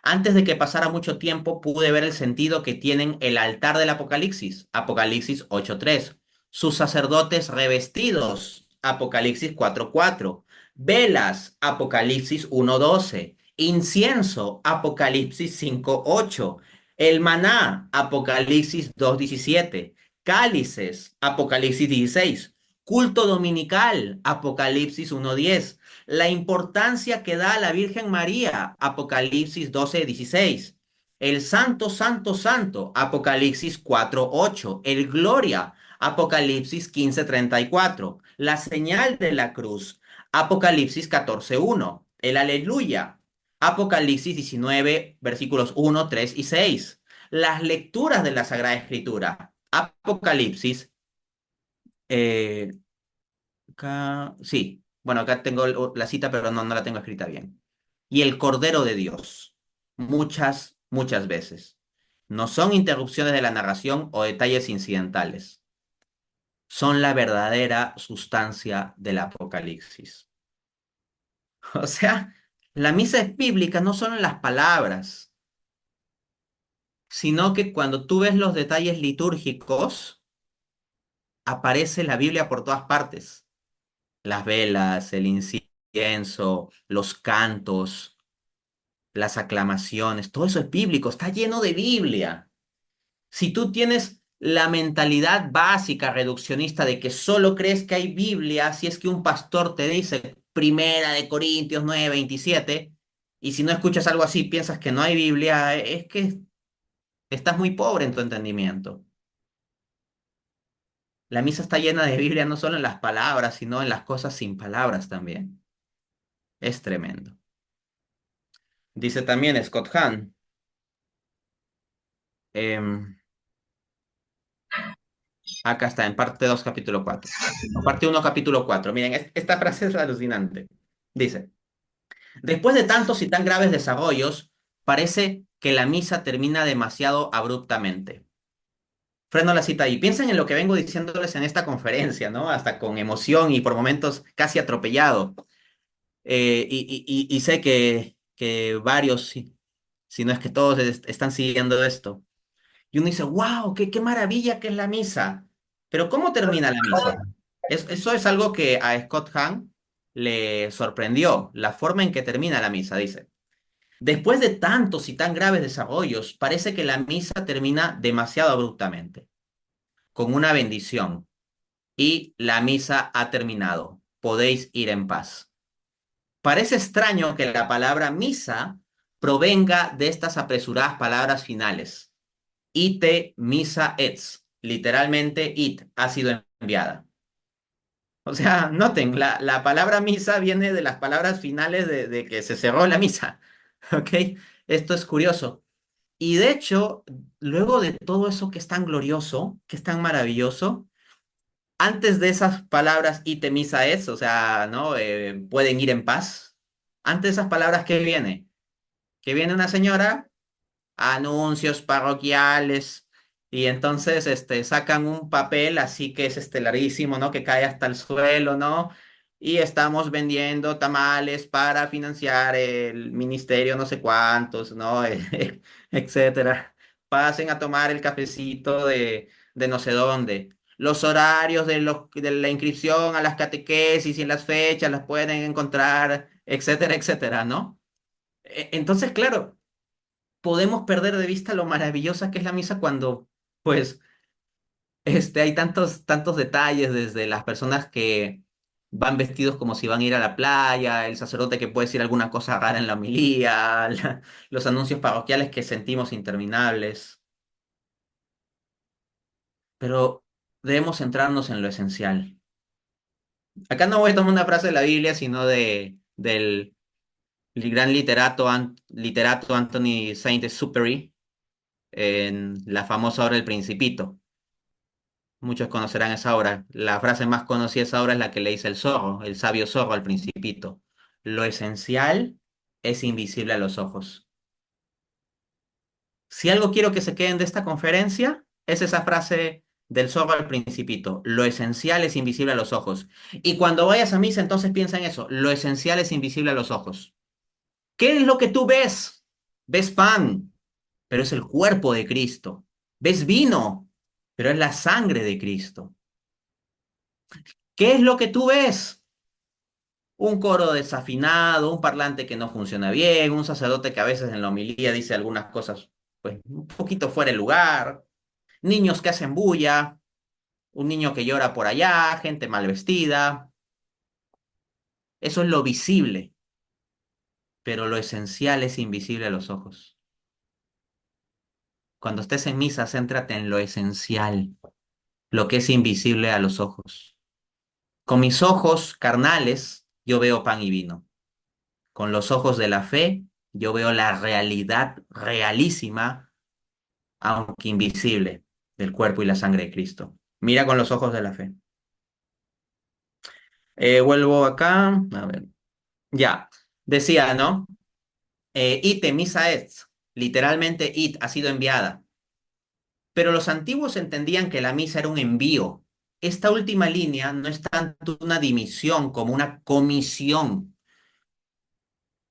Antes de que pasara mucho tiempo, pude ver el sentido que tienen el altar del Apocalipsis, Apocalipsis 8.3, sus sacerdotes revestidos, Apocalipsis 4.4, velas, Apocalipsis 1.12, incienso, Apocalipsis 5.8, el maná, Apocalipsis 2.17, cálices, Apocalipsis 16, culto dominical, Apocalipsis 1.10, la importancia que da a la Virgen María, Apocalipsis 12:16. El Santo, Santo, Santo, Apocalipsis 4:8. El Gloria, Apocalipsis 15:34. La señal de la cruz, Apocalipsis 14:1. El Aleluya, Apocalipsis 19, versículos 1, 3 y 6. Las lecturas de la Sagrada Escritura, Apocalipsis eh, sí, bueno, acá tengo la cita, pero no la tengo escrita bien. Y el Cordero de Dios, muchas, muchas veces. No son interrupciones de la narración o detalles incidentales. Son la verdadera sustancia del Apocalipsis. O sea, la misa es bíblica no solo en las palabras, sino que cuando tú ves los detalles litúrgicos, aparece la Biblia por todas partes. Las velas, el incienso, los cantos, las aclamaciones, todo eso es bíblico, está lleno de Biblia. Si tú tienes la mentalidad básica reduccionista de que solo crees que hay Biblia, si es que un pastor te dice Primera de Corintios 9:27, y si no escuchas algo así, piensas que no hay Biblia, es que estás muy pobre en tu entendimiento. La misa está llena de Biblia no solo en las palabras, sino en las cosas sin palabras también. Es tremendo. Dice también Scott Hahn, em, acá está, en parte 2 capítulo 4. O parte uno capítulo 4. Miren, esta frase es alucinante. Dice, después de tantos y tan graves desarrollos, parece que la misa termina demasiado abruptamente. Freno la cita ahí. Piensen en lo que vengo diciéndoles en esta conferencia, ¿no? Hasta con emoción y por momentos casi atropellado. Y sé que varios, si no es que todos están siguiendo esto. Y uno dice, wow, qué maravilla que es la misa. Pero ¿cómo termina la misa? Eso es algo que a Scott Hahn le sorprendió, la forma en que termina la misa, dice. Después de tantos y tan graves desarrollos, parece que la misa termina demasiado abruptamente, con una bendición. Y la misa ha terminado. Podéis ir en paz. Parece extraño que la palabra misa provenga de estas apresuradas palabras finales. Ite misa ets, literalmente it ha sido enviada. O sea, noten, la palabra misa viene de las palabras finales de que se cerró la misa. ¿Ok? Esto es curioso. Y de hecho, luego de todo eso que es tan glorioso, que es tan maravilloso, antes de esas palabras ite misa es, o sea, ¿no? Pueden ir en paz. Antes de esas palabras, ¿qué viene? Que viene una señora, anuncios parroquiales, y entonces sacan un papel así que es larguísimo, ¿no? Que cae hasta el suelo, ¿no? y estamos vendiendo tamales para financiar el ministerio no sé cuántos, ¿no? Etcétera. Pasen a tomar el cafecito de no sé dónde. Los horarios de la inscripción a las catequesis y las fechas las pueden encontrar, etcétera, etcétera, ¿no? Entonces, claro, podemos perder de vista lo maravillosa que es la misa cuando, pues, hay tantos detalles, desde las personas que van vestidos como si van a ir a la playa, el sacerdote que puede decir alguna cosa rara en la homilía, los anuncios parroquiales que sentimos interminables, pero debemos centrarnos en lo esencial. Acá no voy a tomar una frase de la Biblia, sino del gran literato Anthony Saint-Exupéry en la famosa obra El Principito. Muchos conocerán esa obra. La frase más conocida de esa obra es la que le dice el zorro, el sabio zorro al Principito. Lo esencial es invisible a los ojos. Si algo quiero que se queden de esta conferencia, es esa frase del zorro al Principito. Lo esencial es invisible a los ojos. Y cuando vayas a misa, entonces piensa en eso. Lo esencial es invisible a los ojos. ¿Qué es lo que tú ves? Ves pan, pero es el cuerpo de Cristo. Ves vino, pero es la sangre de Cristo. ¿Qué es lo que tú ves? Un coro desafinado, un parlante que no funciona bien, un sacerdote que a veces en la homilía dice algunas cosas, pues, un poquito fuera de lugar, niños que hacen bulla, un niño que llora por allá, gente mal vestida. Eso es lo visible, pero lo esencial es invisible a los ojos. Cuando estés en misa, céntrate en lo esencial, lo que es invisible a los ojos. Con mis ojos carnales, yo veo pan y vino. Con los ojos de la fe, yo veo la realidad realísima, aunque invisible, del cuerpo y la sangre de Cristo. Mira con los ojos de la fe. Vuelvo acá. A ver. Ya. Decía, ¿no? Ite misa est. Literalmente, it ha sido enviada. Pero los antiguos entendían que la misa era un envío. Esta última línea no es tanto una dimisión como una comisión.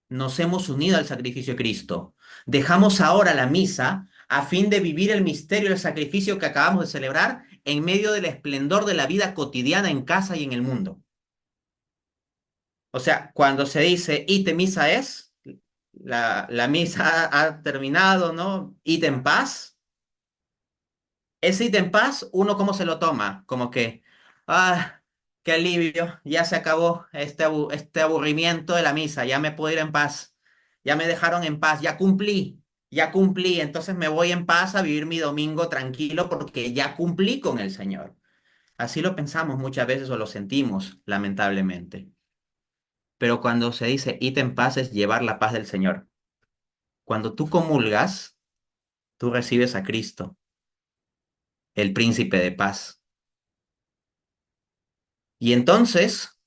Nos hemos unido al sacrificio de Cristo. Dejamos ahora la misa a fin de vivir el misterio del sacrificio que acabamos de celebrar en medio del esplendor de la vida cotidiana en casa y en el mundo. O sea, cuando se dice ite misa es, la misa ha terminado, ¿no? Ite en paz. Ese ite en paz, uno cómo se lo toma, como que, ah, qué alivio, ya se acabó este aburrimiento de la misa, ya me puedo ir en paz, ya me dejaron en paz, ya cumplí, entonces me voy en paz a vivir mi domingo tranquilo porque ya cumplí con el Señor. Así lo pensamos muchas veces o lo sentimos, lamentablemente. Pero cuando se dice id en paz es llevar la paz del Señor. Cuando tú comulgas, tú recibes a Cristo, el príncipe de paz. Y entonces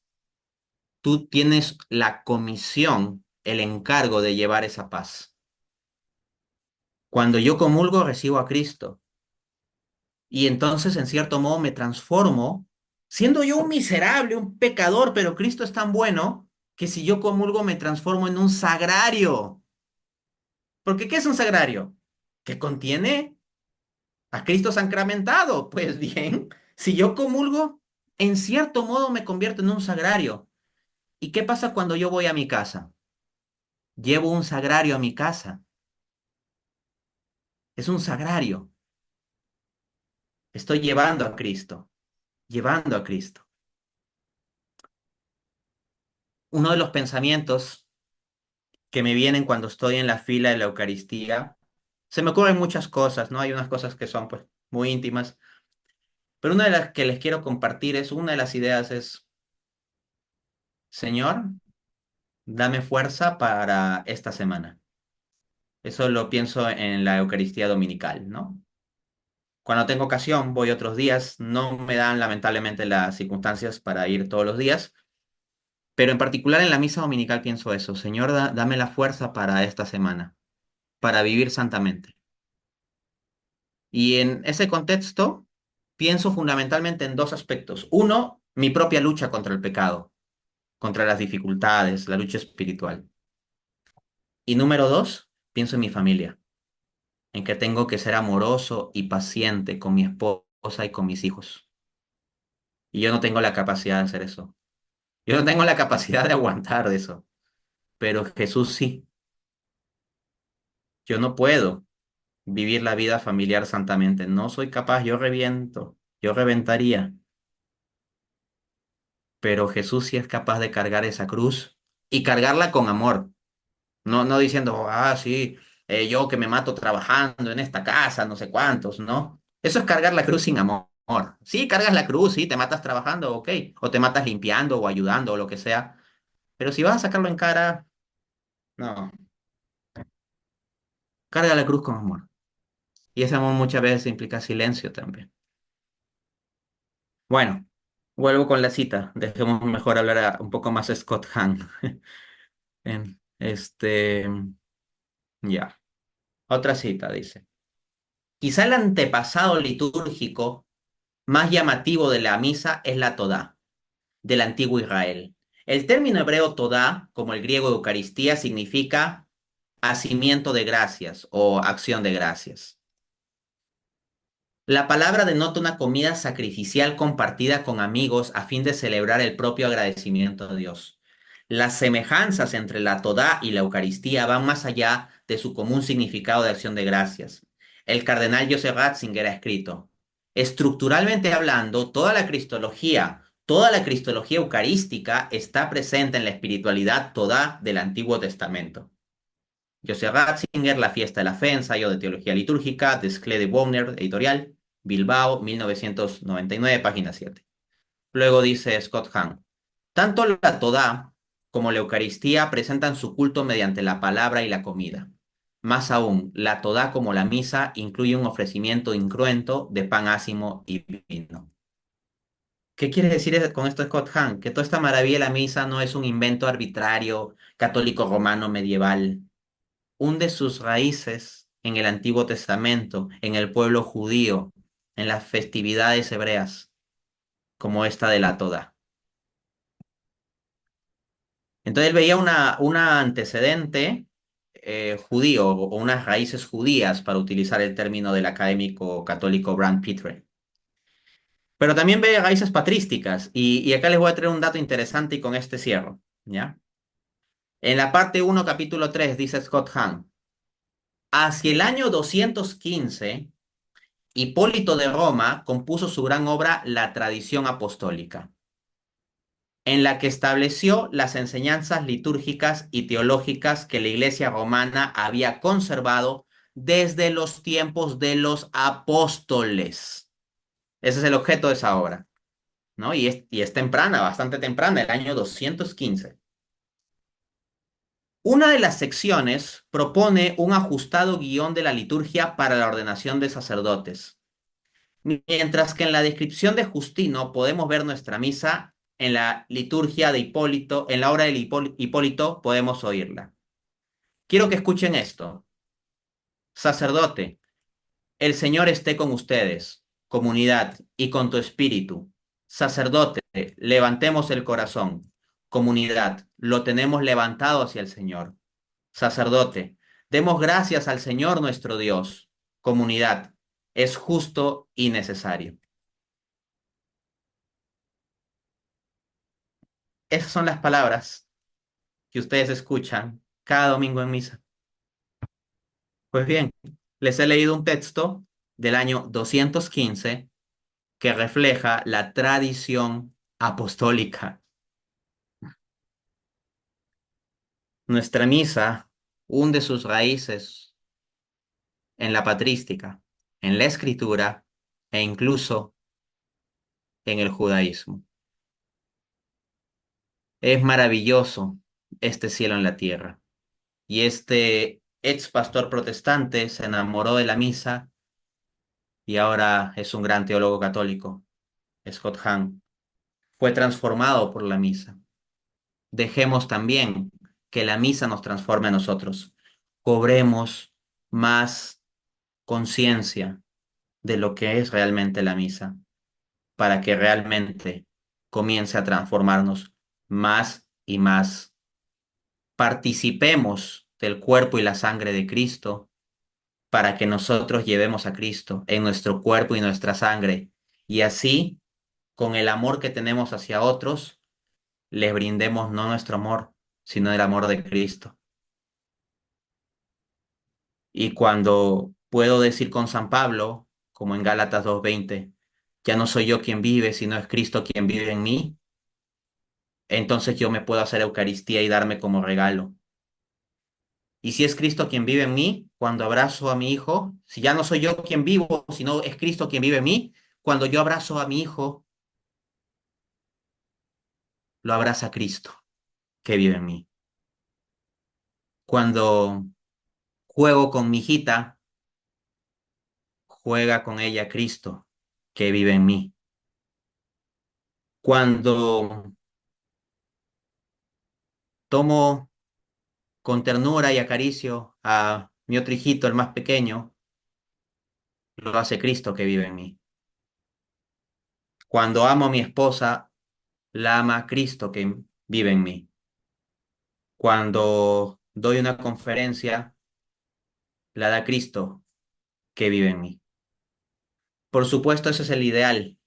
tú tienes la comisión, el encargo de llevar esa paz. Cuando yo comulgo, recibo a Cristo. Y entonces, en cierto modo, me transformo, siendo yo un miserable, un pecador, pero Cristo es tan bueno que si yo comulgo, me transformo en un sagrario. Porque ¿qué es un sagrario? Que contiene a Cristo sacramentado. Pues bien, si yo comulgo, en cierto modo me convierto en un sagrario. ¿Y qué pasa cuando yo voy a mi casa? Llevo un sagrario a mi casa. Es un sagrario. Estoy llevando a Cristo, llevando a Cristo. Uno de los pensamientos que me vienen cuando estoy en la fila de la Eucaristía, se me ocurren muchas cosas, ¿no? Hay unas cosas que son pues muy íntimas, pero una de las que les quiero compartir es, una de las ideas es, Señor, dame fuerza para esta semana. Eso lo pienso en la Eucaristía dominical, ¿no? Cuando tengo ocasión, voy otros días, no me dan lamentablemente las circunstancias para ir todos los días. Pero en particular en la misa dominical pienso eso, Señor, dame la fuerza para esta semana, para vivir santamente. Y en ese contexto pienso fundamentalmente en dos aspectos. Uno, mi propia lucha contra el pecado. contra las dificultades, la lucha espiritual. Y número dos, pienso en mi familia, en que tengo que ser amoroso y paciente con mi esposa y con mis hijos. Y yo no tengo la capacidad de hacer eso. Yo no tengo la capacidad de aguantar eso, pero Jesús sí. Yo no puedo vivir la vida familiar santamente. No soy capaz, yo reviento, yo reventaría. Pero Jesús sí es capaz de cargar esa cruz y cargarla con amor. No diciendo, ah, sí, yo que me mato trabajando en esta casa, no sé cuántos, ¿no? Eso es cargar la cruz sin amor. Sí, cargas la cruz, sí, te matas trabajando, ok. O te matas limpiando o ayudando o lo que sea. Pero si vas a sacarlo en cara, no. Carga la cruz con amor. Y ese amor muchas veces implica silencio también. Bueno, vuelvo con la cita. Dejemos mejor hablar un poco más a Scott Hahn. Este, ya. Otra cita dice. Quizá el antepasado litúrgico más llamativo de la misa es la Todá, del antiguo Israel. El término hebreo Todá, como el griego Eucaristía, significa hacimiento de gracias o acción de gracias. La palabra denota una comida sacrificial compartida con amigos a fin de celebrar el propio agradecimiento a Dios. Las semejanzas entre la Todá y la Eucaristía van más allá de su común significado de acción de gracias. El cardenal Joseph Ratzinger ha escrito, estructuralmente hablando, toda la cristología eucarística está presente en la espiritualidad Todá del Antiguo Testamento. José Ratzinger, La fiesta de la fe, ensayo de teología litúrgica, Desclée de Bonner, editorial, Bilbao, 1999, página 7. Luego dice Scott Hahn, tanto la Todá como la Eucaristía presentan su culto mediante la palabra y la comida. Más aún, la Todá como la misa incluye un ofrecimiento incruento de pan ácimo y vino. ¿Qué quiere decir con esto Scott Hahn? Que toda esta maravilla de la misa no es un invento arbitrario católico romano medieval, hunde sus raíces en el Antiguo Testamento, en el pueblo judío, en las festividades hebreas, como esta de la Toda. Entonces él veía una antecedente judío o unas raíces judías, para utilizar el término del académico católico Brand Pitre. Pero también ve raíces patrísticas, y acá les voy a traer un dato interesante y con este cierro, ¿ya? En la parte uno capítulo 3 dice Scott Hahn, hacia el año 215 Hipólito de Roma compuso su gran obra La tradición apostólica, en la que estableció las enseñanzas litúrgicas y teológicas que la Iglesia romana había conservado desde los tiempos de los apóstoles. Ese es el objeto de esa obra, ¿no? Y es temprana, bastante temprana, el año 215. Una de las secciones propone un ajustado guión de la liturgia para la ordenación de sacerdotes. Mientras que en la descripción de Justino podemos ver nuestra misa, en la liturgia de Hipólito, en la obra de Hipólito podemos oírla. Quiero que escuchen esto. Sacerdote, el Señor esté con ustedes, comunidad, y con tu espíritu. Sacerdote, levantemos el corazón. Comunidad, lo tenemos levantado hacia el Señor. Sacerdote, demos gracias al Señor nuestro Dios. Comunidad, es justo y necesario. Esas son las palabras que ustedes escuchan cada domingo en misa. Pues bien, les he leído un texto del año 215 que refleja la tradición apostólica. Nuestra misa hunde sus raíces en la patrística, en la escritura e incluso en el judaísmo. Es maravilloso este cielo en la tierra. Y este ex pastor protestante se enamoró de la misa y ahora es un gran teólogo católico, Scott Hahn. Fue transformado por la misa. Dejemos también que la misa nos transforme a nosotros. Cobremos más conciencia de lo que es realmente la misa, para que realmente comience a transformarnos más y más participemos del cuerpo y la sangre de Cristo para que nosotros llevemos a Cristo en nuestro cuerpo y nuestra sangre y así, con el amor que tenemos hacia otros, les brindemos no nuestro amor, sino el amor de Cristo. Y cuando puedo decir con San Pablo, como en Gálatas 2:20, ya no soy yo quien vive, sino es Cristo quien vive en mí, entonces yo me puedo hacer Eucaristía y darme como regalo. Y si es Cristo quien vive en mí, cuando abrazo a mi hijo, si ya no soy yo quien vivo, sino es Cristo quien vive en mí, cuando yo abrazo a mi hijo, lo abraza Cristo que vive en mí. Cuando juego con mi hijita, juega con ella Cristo que vive en mí. Cuando tomo con ternura y acaricio a mi otro hijito, el más pequeño, lo hace Cristo que vive en mí. Cuando amo a mi esposa, la ama Cristo que vive en mí. Cuando doy una conferencia, la da Cristo que vive en mí. Por supuesto, ese es el ideal.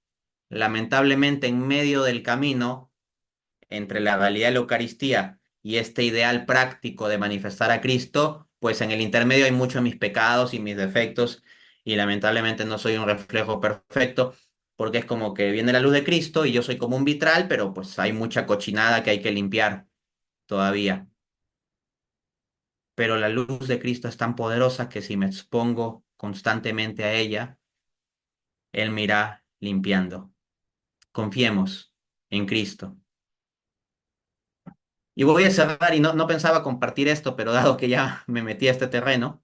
Lamentablemente, en medio del camino, entre la realidad de la Eucaristía y este ideal práctico de manifestar a Cristo, pues en el intermedio hay muchos de mis pecados y mis defectos y lamentablemente no soy un reflejo perfecto porque es como que viene la luz de Cristo y yo soy como un vitral, pero pues hay mucha cochinada que hay que limpiar todavía. Pero la luz de Cristo es tan poderosa que si me expongo constantemente a ella, Él me irá limpiando. Confiemos en Cristo. Y voy a cerrar, y no pensaba compartir esto, pero dado que ya me metí a este terreno,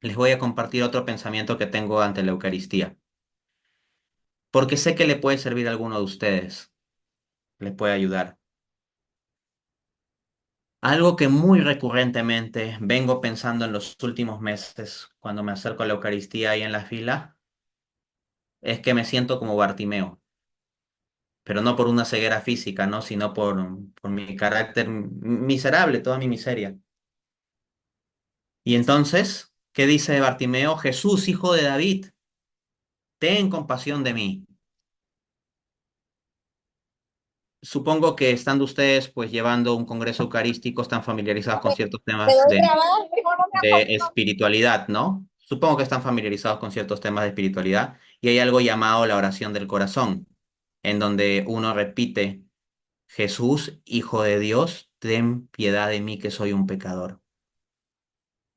les voy a compartir otro pensamiento que tengo ante la Eucaristía, porque sé que le puede servir a alguno de ustedes, le puede ayudar. Algo que muy recurrentemente vengo pensando en los últimos meses, cuando me acerco a la Eucaristía ahí en la fila, es que me siento como Bartimeo, pero no por una ceguera física, ¿no? Sino por mi carácter miserable, toda mi miseria. Y entonces, ¿qué dice Bartimeo? Jesús, hijo de David, ten compasión de mí. Supongo que estando ustedes pues llevando un congreso eucarístico están familiarizados con ciertos Te temas doy grabada, mejor no me de acompañes. espiritualidad, ¿no? Supongo que están familiarizados con ciertos temas de espiritualidad y hay algo llamado la oración del corazón, en donde uno repite, Jesús, hijo de Dios, ten piedad de mí que soy un pecador.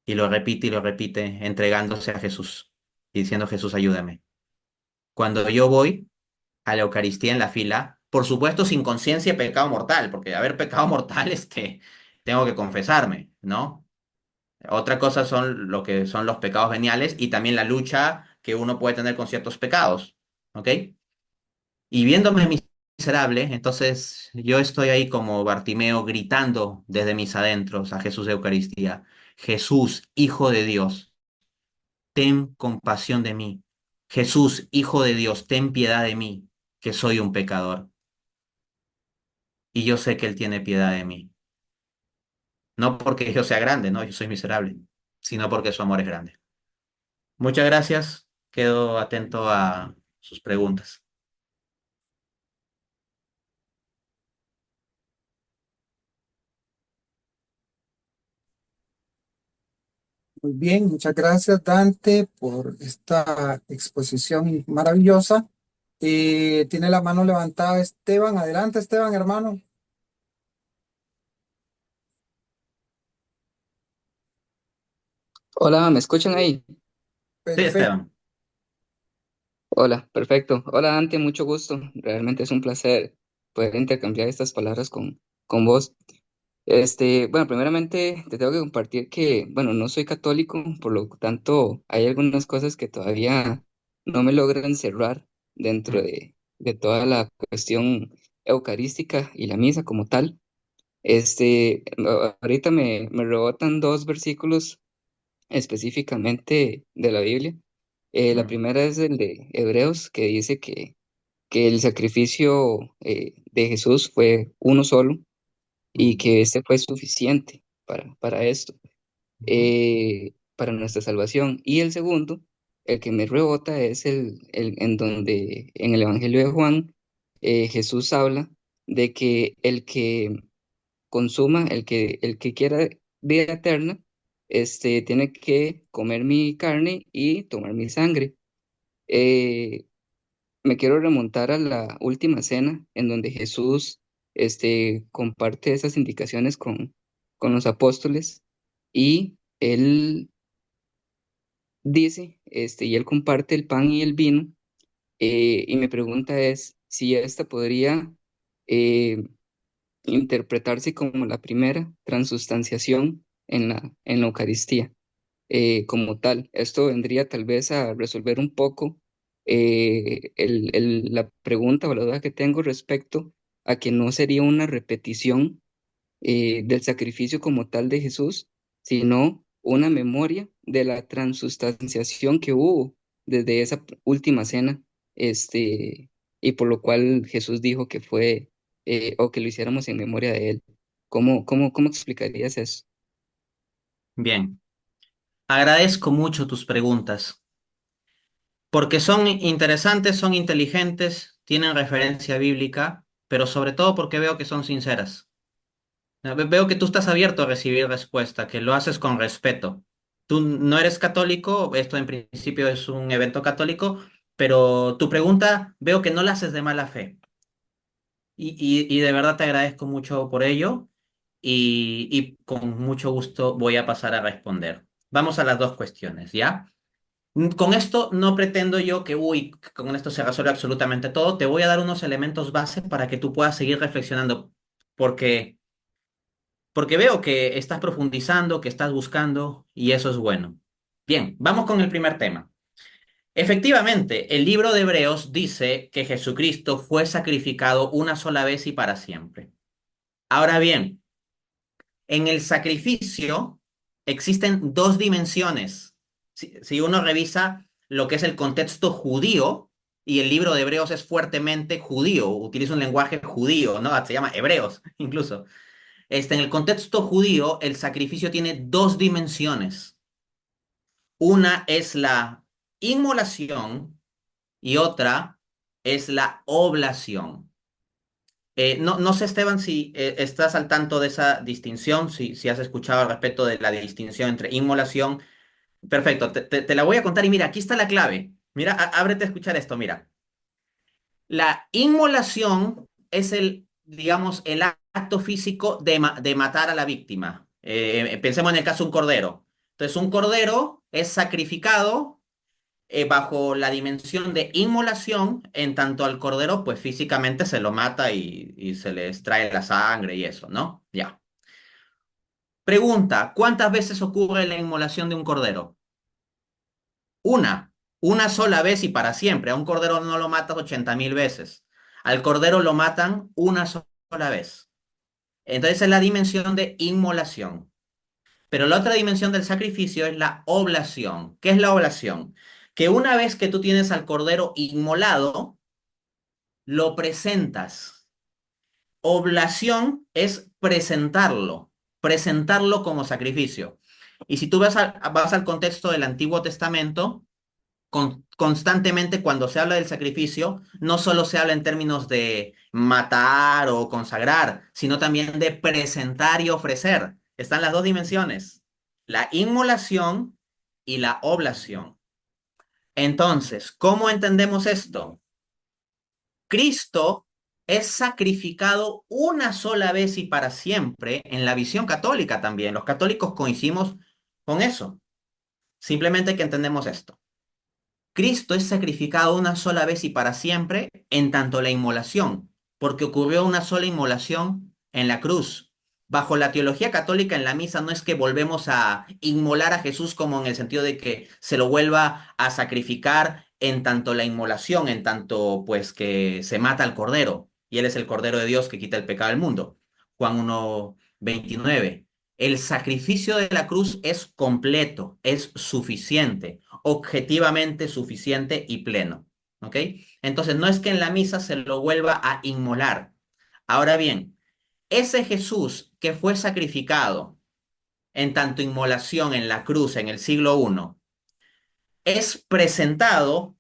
Y lo repite, entregándose a Jesús y diciendo, Jesús, ayúdame. Cuando yo voy a la Eucaristía en la fila, por supuesto sin conciencia de pecado mortal, porque de haber pecado mortal, tengo que confesarme, ¿no? Otra cosa son lo que son los pecados veniales y también la lucha que uno puede tener con ciertos pecados, ¿ok? Y viéndome miserable, entonces yo estoy ahí como Bartimeo gritando desde mis adentros a Jesús de Eucaristía, Jesús, Hijo de Dios, ten compasión de mí. Jesús, Hijo de Dios, ten piedad de mí, que soy un pecador. Y yo sé que Él tiene piedad de mí. No porque yo sea grande, no, yo soy miserable, sino porque su amor es grande. Muchas gracias. Quedo atento a sus preguntas. Muy bien, muchas gracias Dante por esta exposición maravillosa. Tiene la mano levantada Esteban. Adelante Esteban, hermano. Hola, ¿me escuchan ahí? Sí, Perfecto. Esteban. Hola, perfecto. Hola, Dante, mucho gusto. Realmente es un placer poder intercambiar estas palabras con vos. Bueno, primeramente te tengo que compartir que, bueno, no soy católico, por lo tanto, hay algunas cosas que todavía no me logran cerrar dentro de toda la cuestión eucarística y la misa como tal. Ahorita me rebotan dos versículos específicamente de la Biblia. La Mm, primera es el de Hebreos, que dice que el sacrificio de Jesús fue uno solo, y que este fue suficiente para esto, Ujú. para nuestra salvación. Y el segundo, el que me rebota, es en donde en el Evangelio de Juan, Jesús habla de que el que consuma, el que quiera vida eterna, tiene que comer mi carne y tomar mi sangre. Eh, Me quiero remontar a la última cena en donde Jesús, comparte esas indicaciones con los apóstoles y él dice, y él comparte el pan y el vino, y mi pregunta es si esta podría eh, interpretarse como la primera transustanciación en la Eucaristía, como tal. Esto vendría tal vez a resolver un poco la pregunta o la duda que tengo respecto a que no sería una repetición del sacrificio como tal de Jesús, sino una memoria de la transustanciación que hubo desde esa última cena, y por lo cual Jesús dijo que fue, o que lo hiciéramos en memoria de él. ¿Cómo explicarías eso? Bien, agradezco mucho tus preguntas, porque son interesantes, son inteligentes, tienen referencia bíblica, pero sobre todo porque veo que son sinceras. Veo que tú estás abierto a recibir respuesta, que lo haces con respeto. Tú no eres católico, esto en principio es un evento católico, pero tu pregunta veo que no la haces de mala fe. Y de verdad te agradezco mucho por ello y con mucho gusto voy a pasar a responder. Vamos a las dos cuestiones, ¿ya? Con esto no pretendo yo que, uy, con esto se resuelve absolutamente todo. Te voy a dar unos elementos base para que tú puedas seguir reflexionando, porque, porque veo que estás profundizando, que estás buscando y eso es bueno. Bien, vamos con el primer tema. Efectivamente, el libro de Hebreos dice que Jesucristo fue sacrificado una sola vez y para siempre. Ahora bien, en el sacrificio existen dos dimensiones. Si uno revisa lo que es el contexto judío, y el libro de Hebreos es fuertemente judío, utiliza un lenguaje judío, ¿no? Se llama Hebreos, incluso. En el contexto judío, el sacrificio tiene dos dimensiones. Una es la inmolación y otra es la oblación. No sé, Esteban, si estás al tanto de esa distinción, si has escuchado al respecto de la distinción entre inmolación. Perfecto, te la voy a contar y mira, aquí está la clave. Mira, ábrete a escuchar esto, mira. La inmolación es digamos, el acto físico de matar a la víctima. Pensemos en el caso de un cordero. Entonces, un cordero es sacrificado bajo la dimensión de inmolación, en tanto al cordero, pues físicamente se lo mata y se le extrae la sangre y eso, ¿no? Ya. Pregunta, ¿cuántas veces ocurre la inmolación de un cordero? Una, una sola vez y para siempre. A un cordero no lo matas 80.000 veces. Al cordero lo matan una sola vez. Entonces es la dimensión de inmolación. Pero la otra dimensión del sacrificio es la oblación. ¿Qué es la oblación? Que una vez que tú tienes al cordero inmolado, lo presentas. Oblación es presentarlo como sacrificio. Y si tú vas al contexto del Antiguo Testamento, constantemente cuando se habla del sacrificio, no solo se habla en términos de matar o consagrar, sino también de presentar y ofrecer. Están las dos dimensiones, la inmolación y la oblación. Entonces, ¿cómo entendemos esto? Cristo es sacrificado una sola vez y para siempre en la visión católica también. Los católicos coincidimos con eso. Simplemente que entendemos esto. Cristo es sacrificado una sola vez y para siempre en tanto la inmolación, porque ocurrió una sola inmolación en la cruz. Bajo la teología católica en la misa no es que volvemos a inmolar a Jesús como en el sentido de que se lo vuelva a sacrificar en tanto la inmolación, en tanto pues que se mata al cordero y él es el cordero de Dios que quita el pecado del mundo. Juan 1:29. El sacrificio de la cruz es completo, es suficiente, objetivamente suficiente y pleno. ¿Ok? Entonces, no es que en la misa se lo vuelva a inmolar. Ahora bien, ese Jesús que fue sacrificado en tanto inmolación en la cruz en el siglo I, es presentado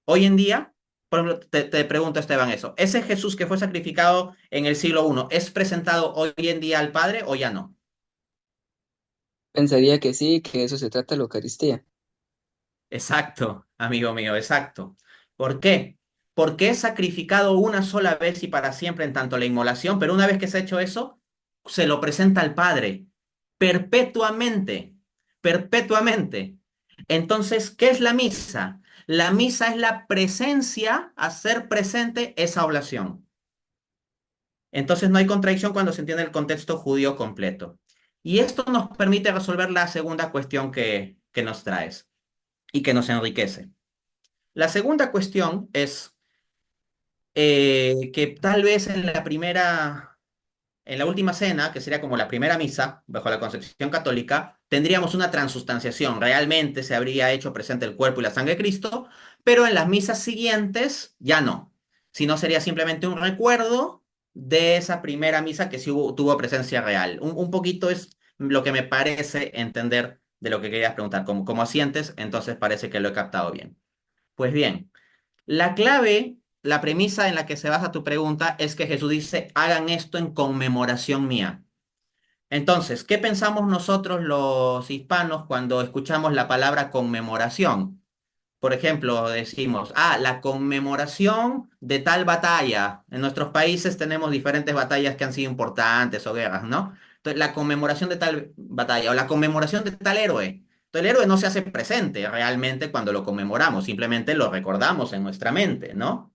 hoy en día. Por ejemplo, te pregunto, Esteban, eso. ¿Ese Jesús que fue sacrificado en el siglo I es presentado hoy en día al Padre o ya no? Pensaría que sí, que eso se trata de la Eucaristía. Exacto, amigo mío, exacto. ¿Por qué? Porque es sacrificado una sola vez y para siempre en tanto la inmolación, pero una vez que se ha hecho eso, se lo presenta al Padre perpetuamente, perpetuamente. Entonces, ¿qué es la misa? La misa es la presencia, hacer presente esa oblación. Entonces no hay contradicción cuando se entiende el contexto judío completo. Y esto nos permite resolver la segunda cuestión que nos traes y que nos enriquece. La segunda cuestión es que tal vez en la última cena, que sería como la primera misa, bajo la concepción católica, tendríamos una transustanciación. Realmente se habría hecho presente el cuerpo y la sangre de Cristo, pero en las misas siguientes ya no. Sino sería simplemente un recuerdo de esa primera misa que sí tuvo presencia real. Un poquito es lo que me parece entender de lo que querías preguntar. Como asientes, entonces parece que lo he captado bien. Pues bien. La clave, la premisa en la que se basa tu pregunta es que Jesús dice, hagan esto en conmemoración mía. Entonces, ¿qué pensamos nosotros los hispanos cuando escuchamos la palabra conmemoración? Por ejemplo, decimos, la conmemoración de tal batalla. En nuestros países tenemos diferentes batallas que han sido importantes o guerras, ¿no? Entonces, la conmemoración de tal batalla o la conmemoración de tal héroe. Entonces, el héroe no se hace presente realmente cuando lo conmemoramos, simplemente lo recordamos en nuestra mente, ¿no?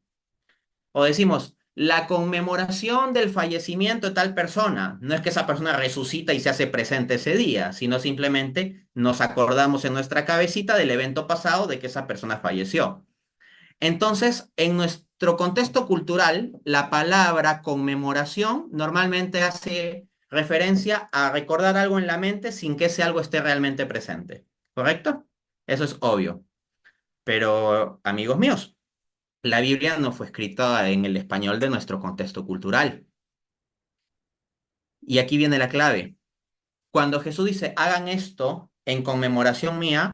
O decimos, la conmemoración del fallecimiento de tal persona. No es que esa persona resucita y se hace presente ese día, sino simplemente nos acordamos en nuestra cabecita del evento pasado de que esa persona falleció. Entonces, en nuestro contexto cultural, la palabra conmemoración normalmente hace referencia a recordar algo en la mente sin que ese algo esté realmente presente. ¿Correcto? Eso es obvio. Pero, amigos míos, la Biblia no fue escrita en el español de nuestro contexto cultural. Y aquí viene la clave. Cuando Jesús dice, hagan esto en conmemoración mía,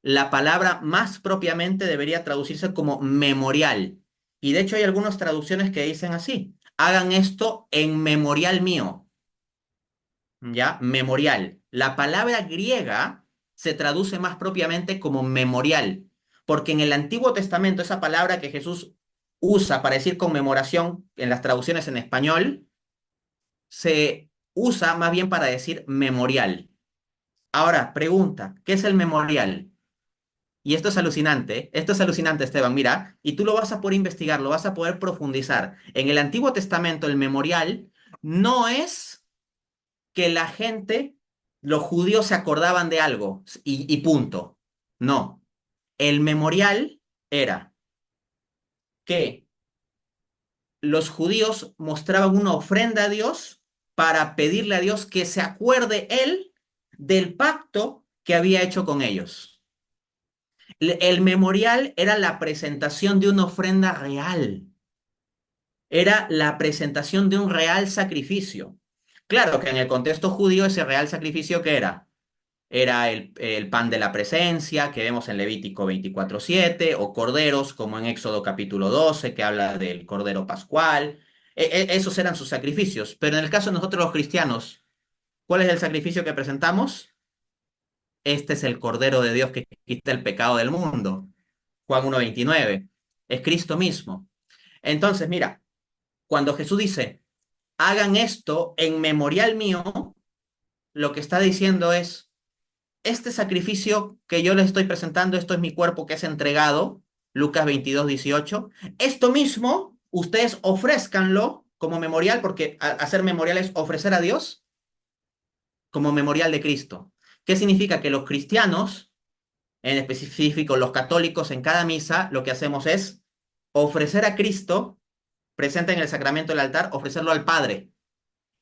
la palabra más propiamente debería traducirse como memorial. Y de hecho hay algunas traducciones que dicen así, hagan esto en memorial mío. ¿Ya? Memorial. La palabra griega se traduce más propiamente como memorial, porque en el Antiguo Testamento esa palabra que Jesús usa para decir conmemoración en las traducciones en español, se usa más bien para decir memorial. Ahora, pregunta, ¿qué es el memorial? Y esto es alucinante, Esteban, mira, y tú lo vas a poder investigar, lo vas a poder profundizar. En el Antiguo Testamento, el memorial no es que la gente, los judíos se acordaban de algo y punto. No, el memorial era que los judíos mostraban una ofrenda a Dios para pedirle a Dios que se acuerde él del pacto que había hecho con ellos. El memorial era la presentación de una ofrenda real, era la presentación de un real sacrificio. Claro que en el contexto judío ese real sacrificio ¿qué era? Era el pan de la presencia que vemos en Levítico 24:7 o corderos como en Éxodo capítulo 12 que habla del cordero pascual. Esos eran sus sacrificios. Pero en el caso de nosotros los cristianos, ¿cuál es el sacrificio que presentamos? Este es el Cordero de Dios que quita el pecado del mundo. Juan 1:29. Es Cristo mismo. Entonces, mira, cuando Jesús dice, hagan esto en memorial mío, lo que está diciendo es, este sacrificio que yo les estoy presentando, esto es mi cuerpo que es entregado, Lucas 22:18. Esto mismo, ustedes ofrézcanlo como memorial, porque hacer memorial es ofrecer a Dios como memorial de Cristo. ¿Qué significa? Que los cristianos, en específico los católicos en cada misa, lo que hacemos es ofrecer a Cristo presente en el sacramento del altar, ofrecerlo al Padre.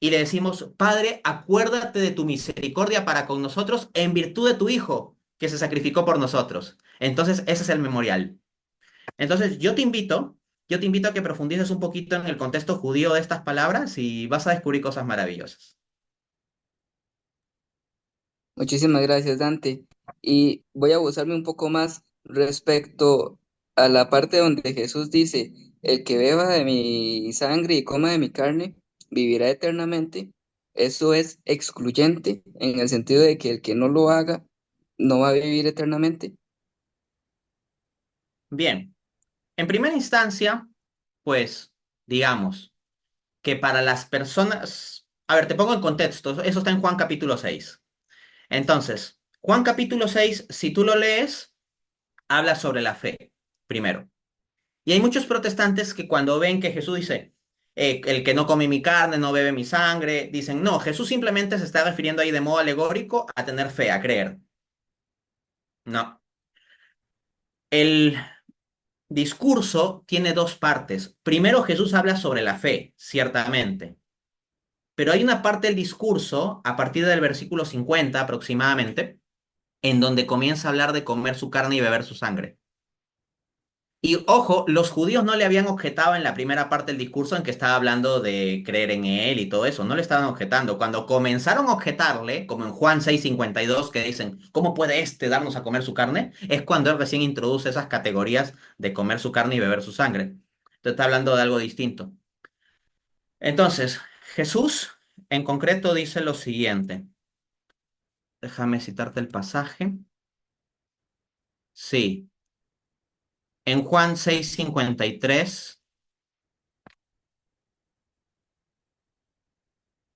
Y le decimos, Padre, acuérdate de tu misericordia para con nosotros en virtud de tu Hijo, que se sacrificó por nosotros. Entonces, ese es el memorial. Entonces, yo te invito yo te invito a que profundices un poquito en el contexto judío de estas palabras y vas a descubrir cosas maravillosas. Muchísimas gracias, Dante. Y voy a abusarme un poco más respecto a la parte donde Jesús dice, el que beba de mi sangre y coma de mi carne, vivirá eternamente. Eso es excluyente en el sentido de que el que no lo haga no va a vivir eternamente. Bien, en primera instancia, pues digamos que para las personas, a ver, te pongo en contexto, eso está en Juan capítulo 6. Entonces, Juan capítulo 6, si tú lo lees, habla sobre la fe, primero. Y hay muchos protestantes que cuando ven que Jesús dice, el que no come mi carne, no bebe mi sangre, dicen, no, Jesús simplemente se está refiriendo ahí de modo alegórico a tener fe, a creer. No. El discurso tiene dos partes. Primero, Jesús habla sobre la fe, ciertamente. Pero hay una parte del discurso, a partir del versículo 50 aproximadamente, en donde comienza a hablar de comer su carne y beber su sangre. Y ojo, los judíos no le habían objetado en la primera parte del discurso en que estaba hablando de creer en él y todo eso, no le estaban objetando. Cuando comenzaron a objetarle, como en Juan 6:52, que dicen, ¿cómo puede este darnos a comer su carne? Es cuando él recién introduce esas categorías de comer su carne y beber su sangre. Entonces está hablando de algo distinto. Entonces, Jesús en concreto dice lo siguiente. Déjame citarte el pasaje. Sí, en Juan 6:53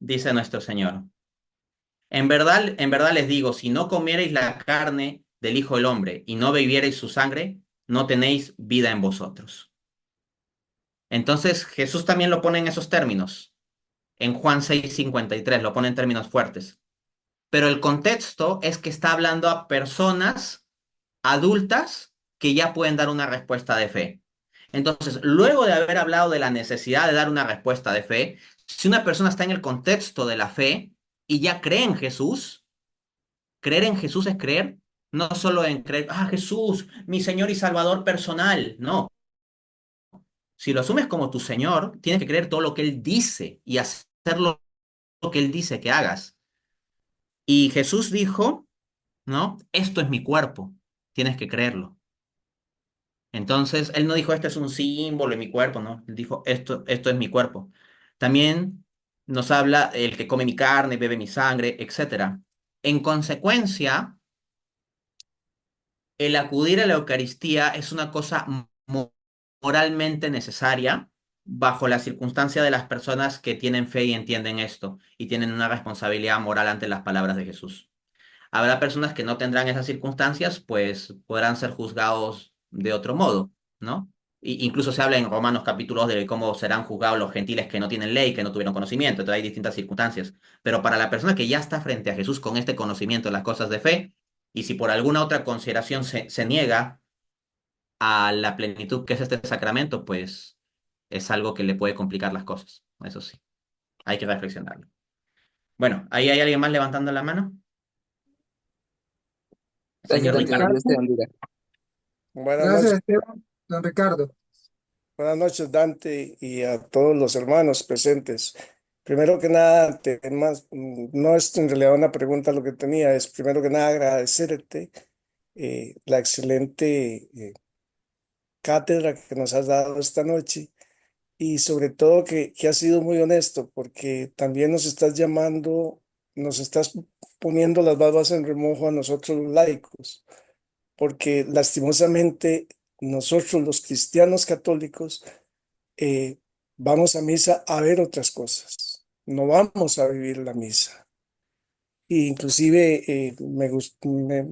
dice nuestro Señor. En verdad les digo, si no comiereis la carne del Hijo del Hombre y no bebiereis su sangre, no tenéis vida en vosotros. Entonces Jesús también lo pone en esos términos. En Juan 6:53 lo pone en términos fuertes. Pero el contexto es que está hablando a personas adultas que ya pueden dar una respuesta de fe. Entonces, luego de haber hablado de la necesidad de dar una respuesta de fe, si una persona está en el contexto de la fe y ya cree en Jesús, creer en Jesús es creer, no solo en creer, ah, Jesús, mi Señor y Salvador personal. No, si lo asumes como tu Señor, tienes que creer todo lo que Él dice y hacer lo que Él dice que hagas. Y Jesús dijo, ¿no? Esto es mi cuerpo, tienes que creerlo. Entonces, Él no dijo, este es un símbolo en mi cuerpo, ¿no? Él dijo, esto es mi cuerpo. También nos habla el que come mi carne, bebe mi sangre, etcétera. En consecuencia, el acudir a la Eucaristía es una cosa moralmente necesaria bajo la circunstancia de las personas que tienen fe y entienden esto y tienen una responsabilidad moral ante las palabras de Jesús. Habrá personas que no tendrán esas circunstancias, pues podrán ser juzgados de otro modo, ¿no? Incluso se habla en Romanos capítulos de cómo serán juzgados los gentiles que no tienen ley, que no tuvieron conocimiento, entonces hay distintas circunstancias. Pero para la persona que ya está frente a Jesús con este conocimiento de las cosas de fe, y si por alguna otra consideración se niega a la plenitud que es este sacramento, pues es algo que le puede complicar las cosas. Eso sí, hay que reflexionarlo. Bueno, ¿ahí hay alguien más levantando la mano? Gracias, Señor Dante. Ricardo. Dios te Ricardo, bendiga. Buenas gracias, noches, Esteban. Don Ricardo. buenas noches, Dante, y a todos los hermanos presentes. Primero que nada, no es en realidad una pregunta lo que tenía, es primero que nada agradecerte la excelente cátedra que nos has dado esta noche y sobre todo que has sido muy honesto porque también nos estás llamando, nos estás poniendo las barbas en remojo a nosotros los laicos, porque lastimosamente nosotros los cristianos católicos eh, vamos a misa a ver otras cosas, no vamos a vivir la misa. Y inclusive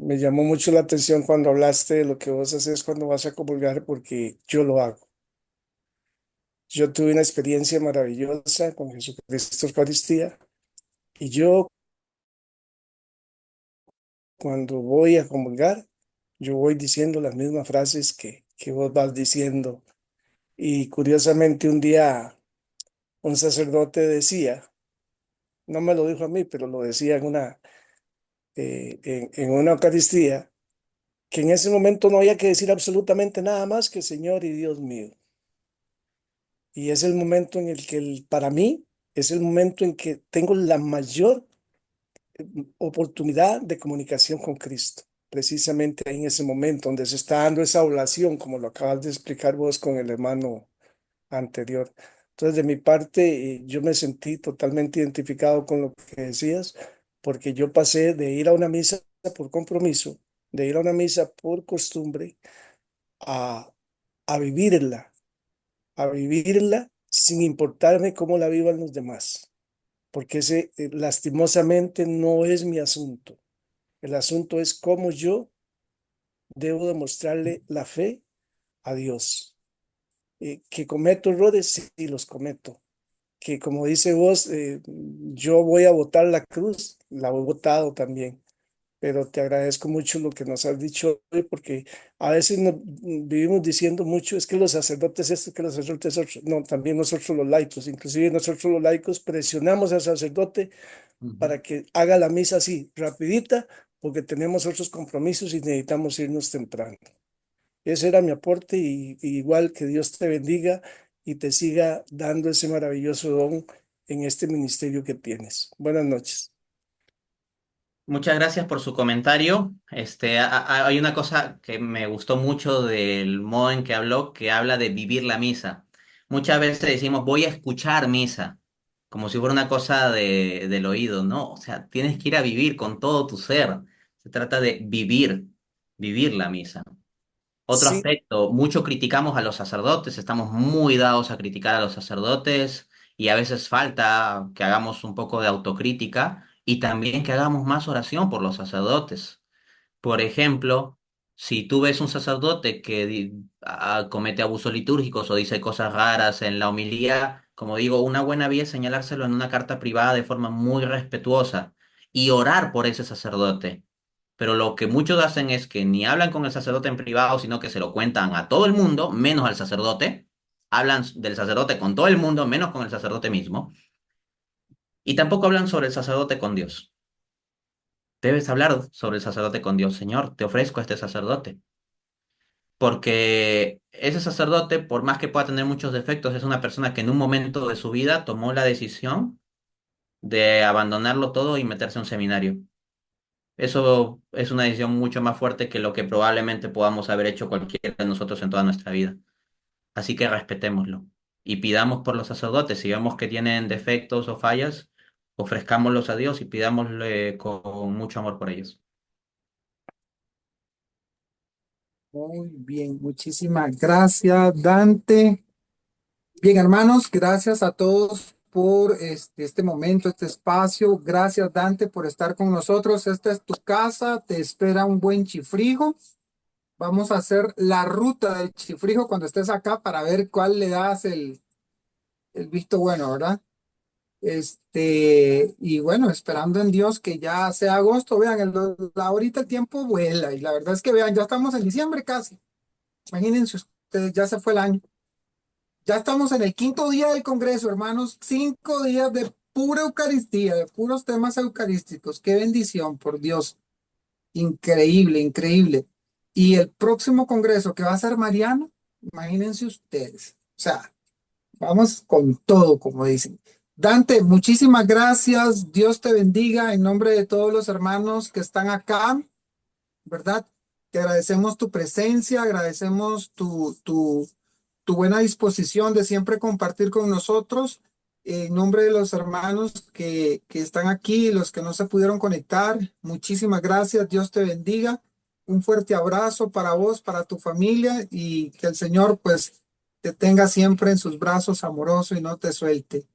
me llamó mucho la atención cuando hablaste de lo que vos haces cuando vas a comulgar, porque yo lo hago. Yo tuve una experiencia maravillosa con Jesucristo Eucaristía y yo cuando voy a comulgar, yo voy diciendo las mismas frases que vos vas diciendo. Y curiosamente un día un sacerdote decía, no me lo dijo a mí, pero lo decía en una Eucaristía, que en ese momento no había que decir absolutamente nada más que Señor y Dios mío. Y es el momento en el que para mí es el momento en que tengo la mayor oportunidad de comunicación con Cristo. Precisamente ahí en ese momento donde se está dando esa oración, como lo acabas de explicar vos con el hermano anterior. Entonces, de mi parte, yo me sentí totalmente identificado con lo que decías, porque yo pasé de ir a una misa por compromiso, de ir a una misa por costumbre, a, a vivirla, a vivirla sin importarme cómo la vivan los demás, porque ese lastimosamente no es mi asunto. El asunto es cómo yo debo demostrarle la fe a Dios. Que cometo errores, sí los cometo. Que como dice vos, yo voy a botar la cruz, la he botado también, pero te agradezco mucho lo que nos has dicho hoy, porque a veces vivimos diciendo mucho, es que los sacerdotes esto, que los sacerdotes otro. No, también nosotros los laicos, inclusive nosotros los laicos presionamos al sacerdote Ujú. para que haga la misa así, rapidita, porque tenemos otros compromisos y necesitamos irnos temprano. Ese era mi aporte y igual que Dios te bendiga y te siga dando ese maravilloso don en este ministerio que tienes. Buenas noches. Muchas gracias por su comentario. Hay una cosa que me gustó mucho del modo en que habló, que habla de vivir la misa. Muchas veces decimos, voy a escuchar misa, como si fuera una cosa del oído, ¿no? O sea, tienes que ir a vivir con todo tu ser. Se trata de vivir la misa. Otro Sí, aspecto, mucho criticamos a los sacerdotes, estamos muy dados a criticar a los sacerdotes y a veces falta que hagamos un poco de autocrítica y también que hagamos más oración por los sacerdotes. Por ejemplo, si tú ves un sacerdote que comete abusos litúrgicos o dice cosas raras en la homilía, como digo, una buena vía es señalárselo en una carta privada de forma muy respetuosa y orar por ese sacerdote. Pero lo que muchos hacen es que ni hablan con el sacerdote en privado, sino que se lo cuentan a todo el mundo, menos al sacerdote. Hablan del sacerdote con todo el mundo, menos con el sacerdote mismo. Y tampoco hablan sobre el sacerdote con Dios. Debes hablar sobre el sacerdote con Dios. Señor, te ofrezco a este sacerdote. Porque ese sacerdote, por más que pueda tener muchos defectos, es una persona que en un momento de su vida tomó la decisión de abandonarlo todo y meterse a un seminario. Eso es una decisión mucho más fuerte que lo que probablemente podamos haber hecho cualquiera de nosotros en toda nuestra vida. Así que respetémoslo y pidamos por los sacerdotes. Si vemos que tienen defectos o fallas, ofrezcámoslos a Dios y pidámosle con mucho amor por ellos. Muy bien, muchísimas gracias, Dante. Bien, hermanos, gracias a todos por este momento, este espacio. Gracias, Dante, por estar con nosotros. Esta es tu casa, te espera un buen chifrijo. Vamos a hacer la ruta del chifrijo cuando estés acá para ver cuál le das el visto bueno, ¿verdad? Y bueno, esperando en Dios que ya sea agosto. Vean, ahorita el tiempo vuela y la verdad es que vean, ya estamos en diciembre casi. Imagínense ustedes, ya se fue el año. Ya estamos en el quinto día del Congreso, hermanos. 5 días de pura Eucaristía, de puros temas eucarísticos. Qué bendición, por Dios. Increíble, increíble. Y el próximo Congreso que va a ser Mariano, imagínense ustedes. O sea, vamos con todo, como dicen. Dante, muchísimas gracias. Dios te bendiga en nombre de todos los hermanos que están acá, ¿verdad? Te agradecemos tu presencia, agradecemos tu buena disposición de siempre compartir con nosotros. En nombre de los hermanos que están aquí, los que no se pudieron conectar, muchísimas gracias. Dios te bendiga. Un fuerte abrazo para vos, para tu familia y que el Señor pues te tenga siempre en sus brazos amoroso y no te suelte.